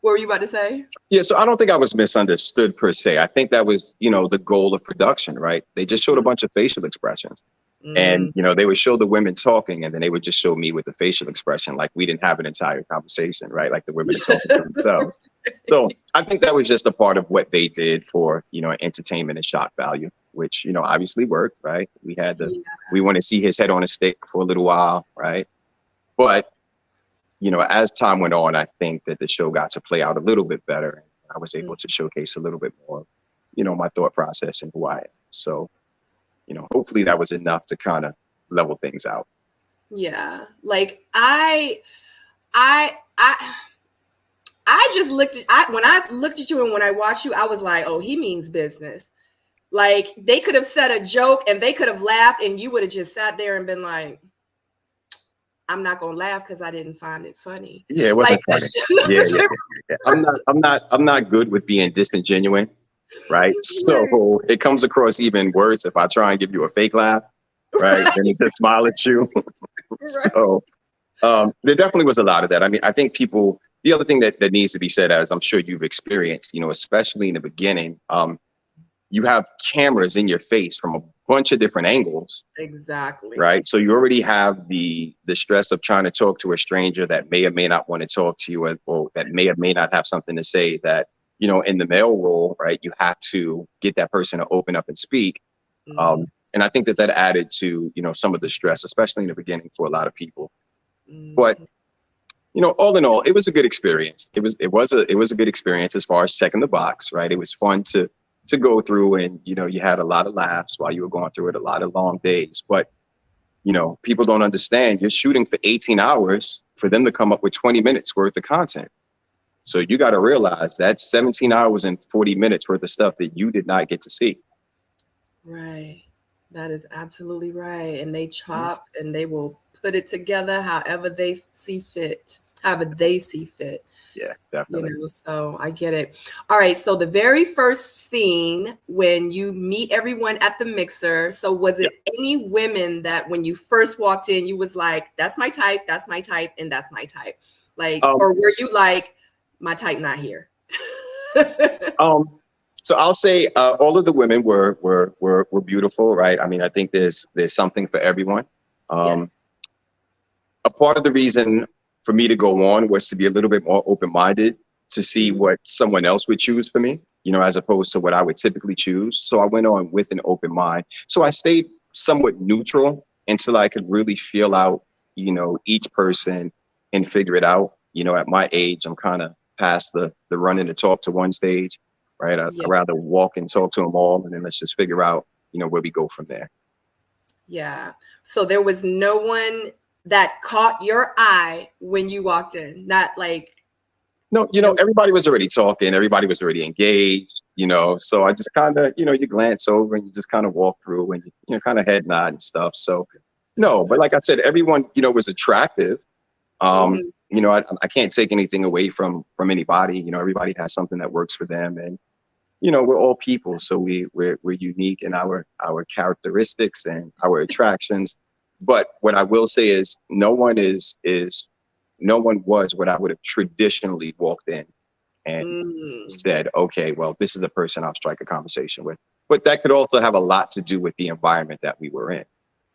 Speaker 1: What were you about to say?
Speaker 2: Yeah, so I don't think I was misunderstood per se. I think that was, the goal of production, right? They just showed a bunch of facial expressions. And, they would show the women talking and then they would just show me with the facial expression. Like we didn't have an entire conversation, right? Like the women are talking to themselves. So I think that was just a part of what they did for, entertainment and shock value, which, obviously worked, right? We want to see his head on a stick for a little while, right? But, as time went on, I think that the show got to play out a little bit better. And I was able to showcase a little bit more, my thought process and who I am. So, hopefully that was enough to kind of level things out.
Speaker 1: Yeah. Like I just when I looked at you and when I watched you, I was like, oh, he means business. Like they could have said a joke and they could have laughed and you would have just sat there and been like, I'm not going to laugh because I didn't find it funny.
Speaker 2: Yeah, it wasn't funny. Yeah. I'm not good with being disingenuous. Right. So it comes across even worse if I try and give you a fake laugh, right? And just smile at you. So there definitely was a lot of that. I mean, I think the other thing that needs to be said, as I'm sure you've experienced, especially in the beginning, you have cameras in your face from a bunch of different angles.
Speaker 1: Exactly.
Speaker 2: Right. So you already have the stress of trying to talk to a stranger that may or may not want to talk to you or that may or may not have something to say that, you know, in the male role, right, you have to get that person to open up and speak.
Speaker 1: Mm-hmm.
Speaker 2: And I think that added to, you know, some of the stress, especially in the beginning for a lot of people. But, you know, all in all, it was a good experience. It was a good experience as far as checking the box, right? It was fun to go through, and, you know, you had a lot of laughs while you were going through it, a lot of long days. But, you know, people don't understand, you're shooting for 18 hours for them to come up with 20 minutes worth of content. So you got to realize that's 17 hours and 40 minutes worth of stuff that you did not get to see.
Speaker 1: Right. That is absolutely right. And they chop and they will put it together however they see fit, however they see fit.
Speaker 2: Yeah, definitely.
Speaker 1: You know, so I get it. All right. So the very first scene when you meet everyone at the mixer. So was it any women that when you first walked in, you was like, that's my type, and that's my type? Like, or were you like, my type not here?
Speaker 2: So I'll say all of the women were beautiful, right? I mean, I think there's something for everyone.
Speaker 1: Yes.
Speaker 2: A part of the reason for me to go on was to be a little bit more open-minded, to see what someone else would choose for me, you know, as opposed to what I would typically choose. So I went on with an open mind. So I stayed somewhat neutral until I could really feel out, you know, each person and figure it out. You know, at my age, I'm kind of past the running to talk to one stage, right? I'd rather walk and talk to them all, and then let's just figure out, you know, where we go from there.
Speaker 1: Yeah. So there was no one that caught your eye when you walked in, not like.
Speaker 2: No, you know, everybody was already talking, everybody was already engaged, you know, so I just kind of, you know, you glance over and you just kind of walk through and, you know, kind of head nod and stuff. So no, but like I said, everyone, you know, was attractive. You know, I can't take anything away from anybody. You know, everybody has something that works for them, and, you know, we're all people, so we're unique in our characteristics and our attractions. But what I will say is no one was what I would have traditionally walked in and said, okay, well, this is a person I'll strike a conversation with. But that could also have a lot to do with the environment that we were in,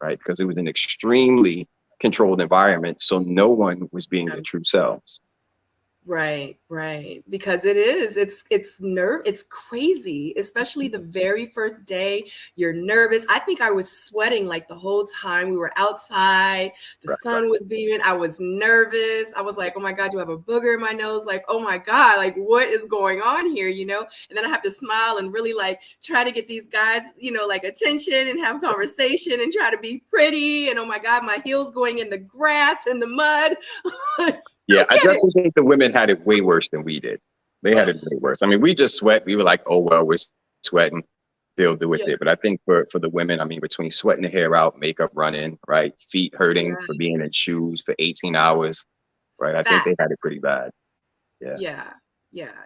Speaker 2: right? Because it was an extremely controlled environment, so no one was being their true selves.
Speaker 1: Right. Because it's crazy, especially the very first day. You're nervous. I think I was sweating like the whole time we were outside. The sun was beaming. I was nervous. I was like, oh my God, you have a booger in my nose. Like, oh my God, like what is going on here? You know? And then I have to smile and really like try to get these guys, you know, like attention and have conversation and try to be pretty. And oh my God, my heels going in the grass and the mud.
Speaker 2: Yeah, I definitely think the women had it way worse than we did. They had it way worse. I mean, we just sweat. We were like, oh, well, we're sweating. They'll do it. But I think for the women, I mean, between sweating the hair out, makeup running, right, feet hurting for being in shoes for 18 hours, right, I think they had it pretty bad.
Speaker 1: Yeah,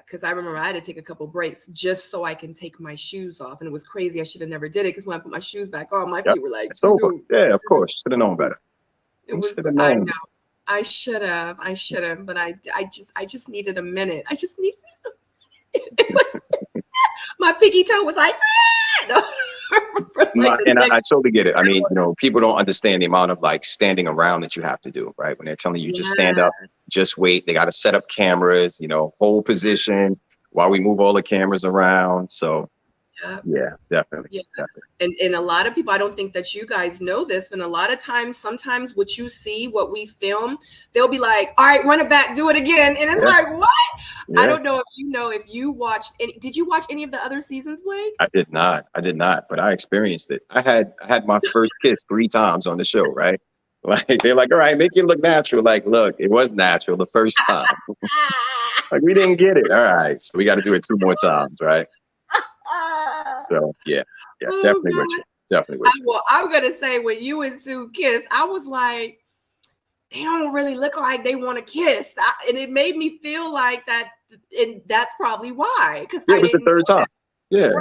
Speaker 1: because I remember I had to take a couple breaks just so I can take my shoes off. And it was crazy. I should have never did it because when I put my shoes back on, my feet were like,
Speaker 2: it's over. Yeah, of course. Should have known better.
Speaker 1: It was, I know. I should have, but I just needed a minute. I just needed it was my pinky toe was like,
Speaker 2: and I totally get it. I mean, you know, people don't understand the amount of like standing around that you have to do, right? When they're telling you just stand up, just wait. They got to set up cameras, you know, hold position while we move all the cameras around. So yeah, definitely.
Speaker 1: And a lot of people, I don't think that you guys know this, but a lot of times, sometimes what you see, what we film, they'll be like, all right, run it back, do it again. And it's like, what? I don't know if you watched did you watch any of the other seasons, Blake?
Speaker 2: I did not, but I experienced it. I had my first kiss 3 times on the show, right? Like, they're like, all right, make it look natural. Like, look, it was natural the first time. Like, we didn't get it. All right, so we got to do it 2 more times, right? So yeah, definitely with you. Definitely with you.
Speaker 1: Well, I'm gonna say when you and Sue kissed, I was like, they don't really look like they want to kiss, and it made me feel like that, and that's probably why. Because
Speaker 2: it was the 3rd time. Yeah,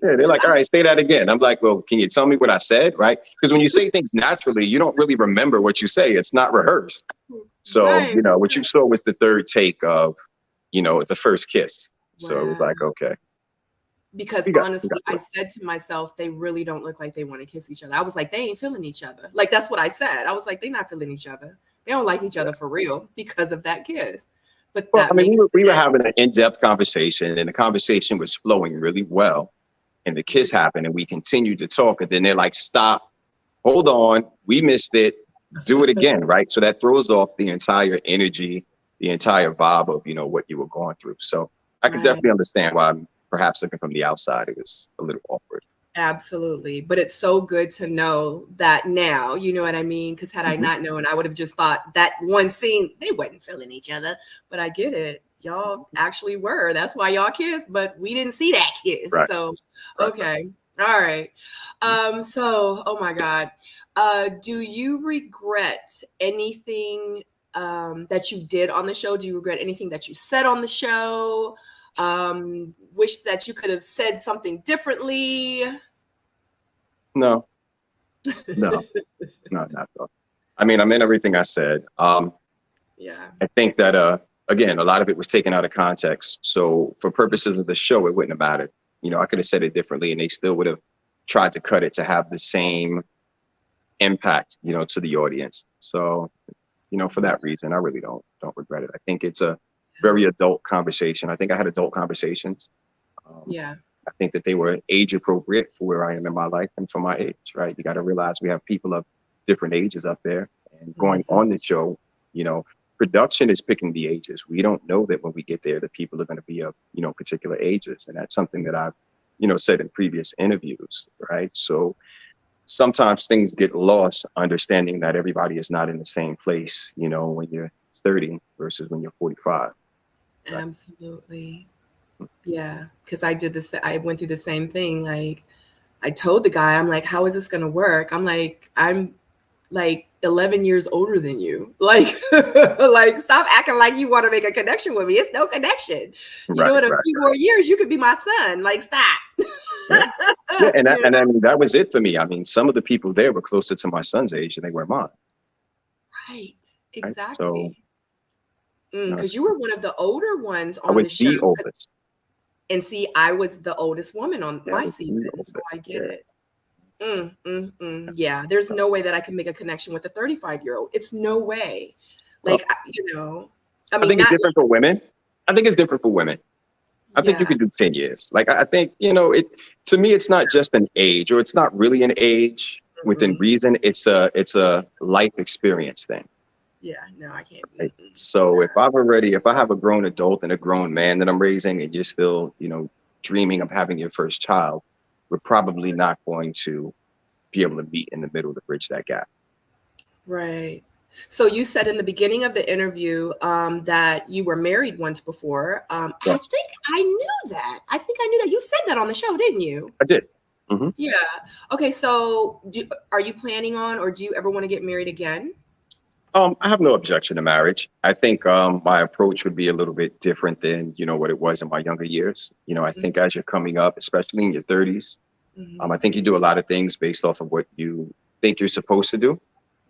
Speaker 2: they're like, all right, say that again. I'm like, well, can you tell me what I said, right? Because when you say things naturally, you don't really remember what you say. It's not rehearsed. So you know what you saw was the 3rd take of, you know, the first kiss. So it was like, okay.
Speaker 1: Because honestly, I said to myself, they really don't look like they want to kiss each other. I was like, they ain't feeling each other. Like, that's what I said. I was like, they're not feeling each other. They don't like each other for real because of that kiss. But
Speaker 2: Well, I
Speaker 1: that
Speaker 2: mean,
Speaker 1: makes
Speaker 2: we were
Speaker 1: sense.
Speaker 2: having an in-depth conversation, and the conversation was flowing really well. And the kiss happened, and we continued to talk. And then they're like, "Stop, hold on, we missed it. Do it again," right? So that throws off the entire energy, the entire vibe of what you were going through. So I could
Speaker 1: Right.
Speaker 2: definitely understand why, perhaps looking from the outside, it was a little awkward.
Speaker 1: Absolutely. But it's so good to know that now, you know what I mean? Because had I
Speaker 2: Mhm.
Speaker 1: not known, I would have just thought that one scene, they wasn't feeling each other. But I get it. Y'all actually were. That's why y'all kissed, but we didn't see that kiss.
Speaker 2: Right,
Speaker 1: So,
Speaker 2: right, right.
Speaker 1: okay. All right.
Speaker 2: Mhm.
Speaker 1: So, oh my God. Do you regret anything that you did on the show? Do you regret anything that you said on the show? Wish that you could have said something differently?
Speaker 2: No, no, no, not at all. I mean, I meant everything I said.
Speaker 1: Yeah.
Speaker 2: I think that again, a lot of it was taken out of context. So for purposes of the show, it wouldn't have mattered. I could have said it differently, and they still would have tried to cut it to have the same impact, to the audience. So, for
Speaker 1: Yeah.
Speaker 2: that reason, I really don't regret it. I think it's a very adult conversation. I think I had adult conversations. Um,
Speaker 1: Yeah.
Speaker 2: I think that they were age appropriate for where I am in my life and for my age, right? You got to realize we have people of different ages up there, and going
Speaker 1: Mhm.
Speaker 2: on the show, you know, production is picking the ages. We don't know that when we get there, the people are going to be of, particular ages. And that's something that I've, said in previous interviews, right? So sometimes things get lost understanding that everybody is not in the same place, when you're 30 versus when you're 45, right?
Speaker 1: Absolutely. Yeah. Because I did this. I went through the same thing. Like, I told the guy, I'm like, how is this going to work? I'm like 11 years older than you. Like, like, stop acting like you want to make a connection with me. It's no connection. You know,
Speaker 2: Right,
Speaker 1: in a
Speaker 2: right,
Speaker 1: few
Speaker 2: right.
Speaker 1: more years, you could be my son. Like, stop.
Speaker 2: Yeah. Yeah, and
Speaker 1: You
Speaker 2: and
Speaker 1: know?
Speaker 2: I mean, that was it for me. I mean, some of the people there were closer to my son's age than they were mine,
Speaker 1: Right.
Speaker 2: right? So,
Speaker 1: Exactly.
Speaker 2: you know,
Speaker 1: Because you were one of the older ones
Speaker 2: I
Speaker 1: on
Speaker 2: was
Speaker 1: the show.
Speaker 2: the oldest.
Speaker 1: And see, I was the oldest woman on
Speaker 2: Yeah, I
Speaker 1: my
Speaker 2: was the
Speaker 1: season, so I
Speaker 2: oldest.
Speaker 1: get
Speaker 2: Yeah.
Speaker 1: it. Yeah, there's
Speaker 2: So,
Speaker 1: no way that I can make a connection with a 35-year-old. It's no way.
Speaker 2: well,
Speaker 1: Like, I
Speaker 2: I
Speaker 1: mean,
Speaker 2: think it's
Speaker 1: not,
Speaker 2: different for women. I think it's different for women. I think you
Speaker 1: yeah.
Speaker 2: could do 10 years. Like, I think, to me, it's not just an age, or it's not really an age within
Speaker 1: Mm-mm.
Speaker 2: reason. It's a life experience thing.
Speaker 1: Yeah, no, I can't.
Speaker 2: Right?
Speaker 1: Mm-mm.
Speaker 2: So if I have a grown adult and a grown man that I'm raising, and you're still, dreaming of having your first child, we're probably not going to be able to meet in the middle to bridge that gap.
Speaker 1: Right. So you said in the beginning of the interview that you were married once before. I
Speaker 2: Yes,
Speaker 1: think I knew that. I think I knew that. You said that on the show, didn't you?
Speaker 2: I did. Hmm.
Speaker 1: Yeah. Okay. So are you planning on, or do you ever want to get married again?
Speaker 2: I have no objection to marriage. I think my approach would be a little bit different than what it was in my younger years. I think as you're coming up, especially in your 30s, I
Speaker 1: Mm-hmm.
Speaker 2: think you do a lot of things based off of what you think you're supposed to do,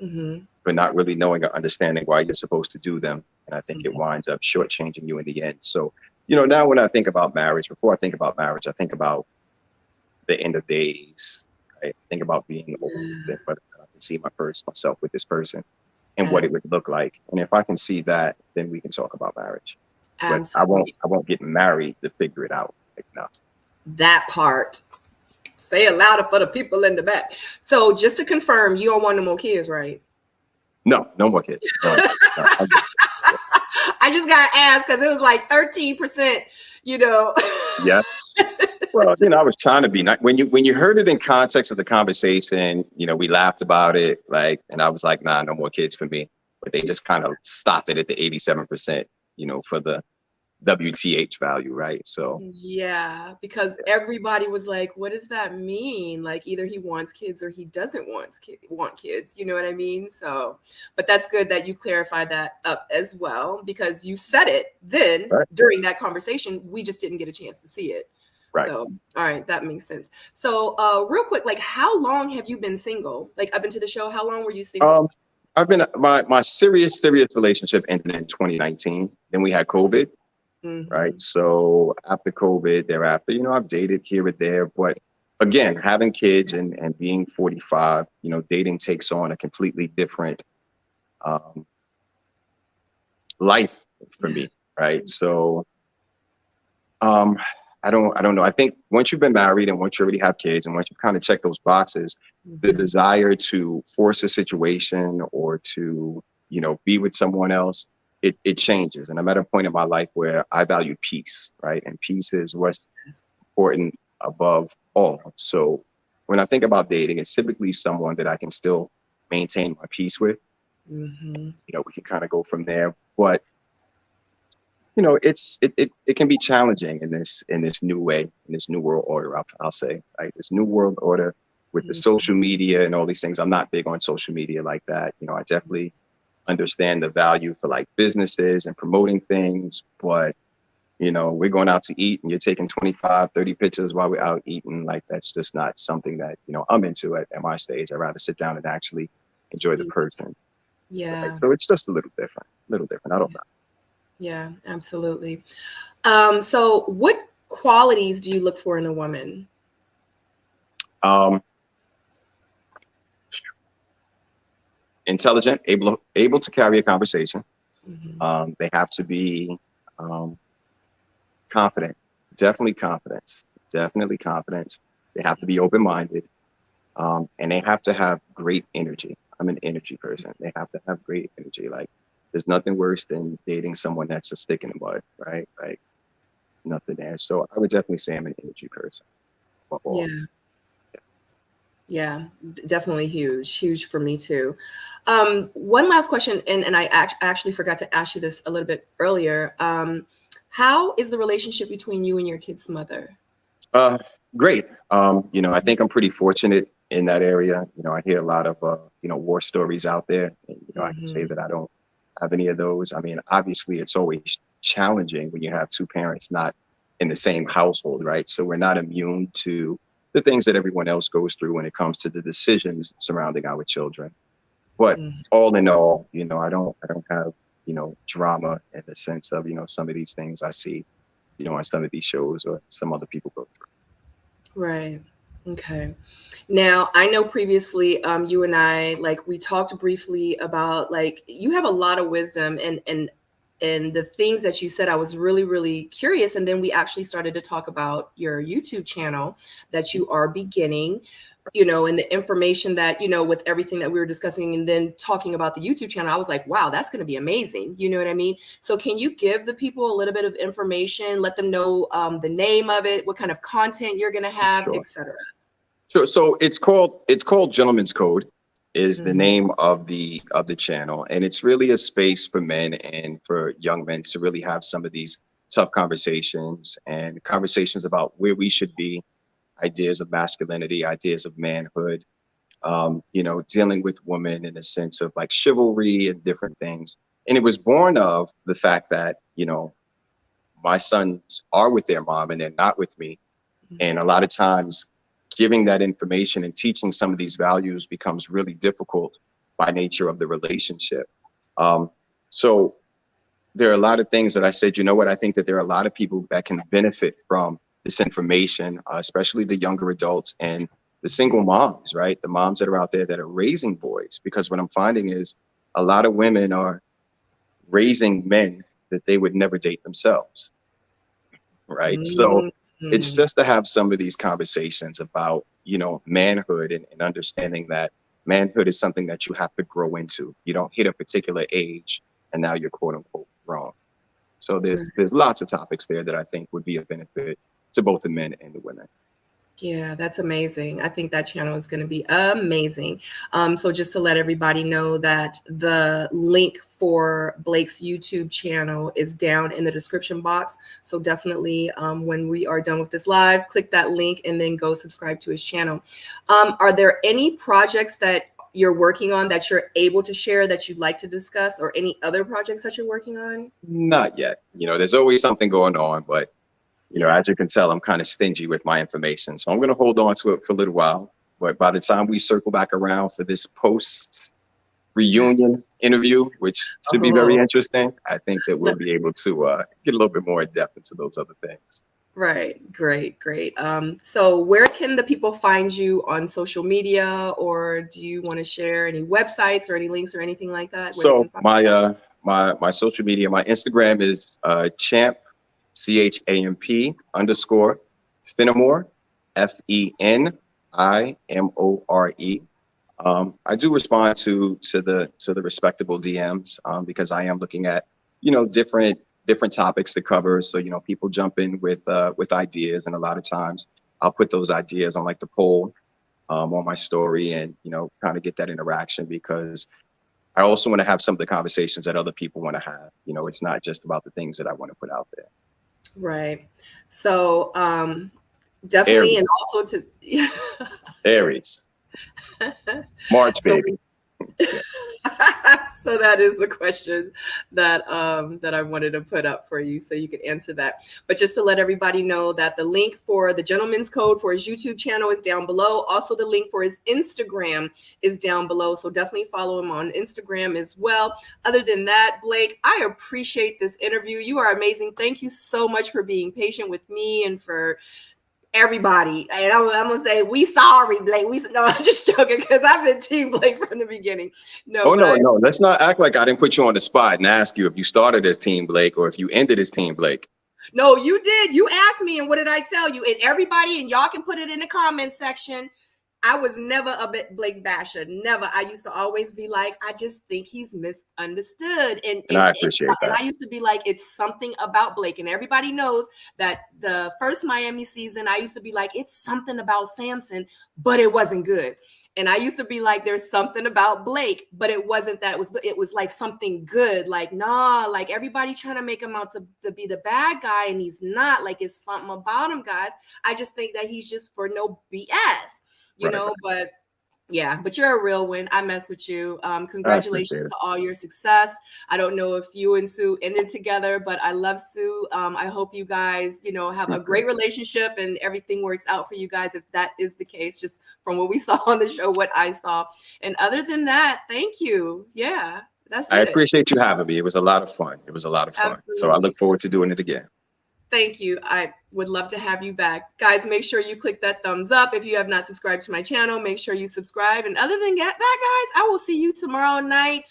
Speaker 1: Mm-hmm.
Speaker 2: but not really knowing or understanding why you're supposed to do them. And I think it
Speaker 1: Mm-hmm.
Speaker 2: winds up shortchanging you in the end. So, now when I think about marriage, before I think about marriage, I think about the end of days. I think about being old and whether I can see myself with this person and what
Speaker 1: Yeah.
Speaker 2: it would look like. And if I can see that, then we can talk about marriage. But I won't
Speaker 1: Absolutely.
Speaker 2: I won't get married to figure it out. Like, no.
Speaker 1: That part. Say it louder for the people in the back. So just to confirm, you don't want no more kids, right?
Speaker 2: No, no more kids. No, no, I'm good. Yeah.
Speaker 1: I just got asked because it was like 13%, you know.
Speaker 2: Yes. Well, I was trying to be not when you heard it in context of the conversation, we laughed about it, like, and I was like, nah, no more kids for me. But they just kind of stopped it at the 87%, for the WTH value, right? So
Speaker 1: Yeah, because everybody was like, what does that mean? Like either he wants kids or he doesn't want kids, you know what I mean? So, but that's good that you clarified that up as well because you said it then
Speaker 2: right,
Speaker 1: during that conversation, we just didn't get a chance to see it.
Speaker 2: right.
Speaker 1: So, all right, that makes sense. So, real quick, like how long have you been single? Like up into the show, how long were you single?
Speaker 2: Um, I've been my serious relationship ended in 2019. Then we had COVID, right?
Speaker 1: Hmm.
Speaker 2: So after COVID, thereafter, I've dated here or there, but again, having kids and being 45, dating takes on a completely different um, life for me. right? So I don't know. I think once you've been married and once you already have kids and once you kind of check those boxes, the desire to force a situation or to, be with someone else, it changes. And I'm at a point in my life where I value peace, right? And peace is what's important above all. So when I think about dating, it's typically someone that I can still maintain my peace with. We can kind of go from there. But it can be challenging in this new way, in this new world order. I'll say, like this new world order with the social media and all these things. I'm not big on social media like that. I definitely understand the value for like businesses and promoting things, but we're going out to eat and you're taking 25, 30 pictures while we're out eating. Like that's just not something that I'm into at my stage. I'd rather sit down and actually enjoy the person.
Speaker 1: Yeah.
Speaker 2: Right? So it's just a little different. I don't know.
Speaker 1: Yeah, absolutely. So what qualities do you look for in a woman?
Speaker 2: Intelligent, able to carry a conversation. They have to be confident, definitely confidence. They have to be open-minded, and they have to have great energy. I'm an energy person. They have to have great energy. Like there's nothing worse than dating someone that's a stick in the mud, right? Like nothing there. So I would definitely say I'm an energy person.
Speaker 1: Yeah, definitely huge for me too. One last question, and I actually forgot to ask you this a little bit earlier. How is the relationship between you and your kid's mother?
Speaker 2: Great. I think I'm pretty fortunate in that area. I hear a lot of war stories out there, and I can say that I don't have any of those. I mean, obviously it's always challenging when you have two parents not in the same household, right? So we're not immune to the things that everyone else goes through when it comes to the decisions surrounding our children. But all in all, I don't have, drama in the sense of, some of these things I see, on some of these shows or some other people go through.
Speaker 1: Right. Okay. Now, I know previously you and I, like we talked briefly about like you have a lot of wisdom and the things that you said, I was really curious. And then we actually started to talk about your YouTube channel that you are beginning, and the information that, with everything that we were discussing and then talking about the YouTube channel, I was like, wow, that's going to be amazing. You know what I mean? So can you give the people a little bit of information, let them know the name of it, what kind of content you're going to have, etc.
Speaker 2: Sure. So it's called Gentleman's Code is the name of the channel. And it's really a space for men and for young men to really have some of these tough conversations and conversations about where we should be, ideas of masculinity, ideas of manhood, dealing with women in a sense of like chivalry and different things. And it was born of the fact that, my sons are with their mom and they're not with me. And a lot of times giving that information and teaching some of these values becomes really difficult by nature of the relationship. So there are a lot of things that I said, I think that there are a lot of people that can benefit from this information, especially the younger adults and the single moms, right? The moms that are out there that are raising boys, because what I'm finding is a lot of women are raising men that they would never date themselves, right? So it's just to have some of these conversations about, manhood and understanding that manhood is something that you have to grow into. You don't hit a particular age and now you're quote unquote wrong. So there's lots of topics there that I think would be a benefit to both the men and the women.
Speaker 1: Yeah, that's amazing. I think that channel is going to be amazing. So just to let everybody know that the link for Blake's YouTube channel is down in the description box. So definitely when we are done with this live, click that link and then go subscribe to his channel. Are there any projects that you're working on that you're able to share that you'd like to discuss, or any other projects that you're working on?
Speaker 2: Not yet. There's always something going on, but as you can tell, I'm kind of stingy with my information. So I'm going to hold on to it for a little while. But by the time we circle back around for this post reunion interview, which should be very interesting, I think that we'll be able to get a little bit more in depth into those other things.
Speaker 1: Right. Great. So where can the people find you on social media, or do you want to share any websites or any links or anything like that?
Speaker 2: So my my social media, my Instagram is champ, CHAMP _ Fenimore, FENIMORE. I do respond to the respectable DMs because I am looking at, different topics to cover. So, people jump in with ideas, and a lot of times I'll put those ideas on like the poll on my story, and kind of get that interaction, because I also want to have some of the conversations that other people want to have. It's not just about the things that I want to put out there.
Speaker 1: Right. So definitely,
Speaker 2: Aries.
Speaker 1: and also to
Speaker 2: Aries. March,
Speaker 1: so,
Speaker 2: baby.
Speaker 1: so that is the question that that I wanted to put up for you, so you can answer that. But just to let everybody know that the link for the gentleman's code for his YouTube channel is down below. Also, the link for his Instagram is down below. So definitely follow him on Instagram as well. Other than that, Blake, I appreciate this interview. You are amazing. Thank you so much for being patient with me and for everybody. And I'm gonna say we sorry, Blake. No, I'm just joking, because I've been Team Blake from the beginning.
Speaker 2: No. Let's not act like I didn't put you on the spot and ask you if you started as Team Blake or if you ended as Team Blake.
Speaker 1: No, you did. You asked me, and what did I tell you? And everybody, and y'all can put it in the comment section. I was never a Blake basher. Never. I used to always be like, I just think he's misunderstood. And
Speaker 2: I appreciate that.
Speaker 1: And I used to be like, it's something about Blake. And everybody knows that the first Miami season, I used to be like, it's something about Samson, but it wasn't good. And I used to be like, there's something about Blake, but it wasn't that. It was like something good. Like, nah, like everybody trying to make him out to be the bad guy, and he's not. Like, it's something about him, guys. I just think that he's just for no BS. But yeah, but you're a real one. I mess with you. Congratulations to all your success. I don't know if you and Sue ended together, but I love Sue. I hope you guys, have a great relationship and everything works out for you guys. If that is the case, just from what we saw on the show, what I saw. And other than that, thank you. Yeah, that's it.
Speaker 2: I appreciate you having me. It was a lot of fun. Absolutely. So I look forward to doing it again.
Speaker 1: Thank you. I would love to have you back. Guys, make sure you click that thumbs up. If you have not subscribed to my channel, make sure you subscribe. And other than that, guys, I will see you tomorrow night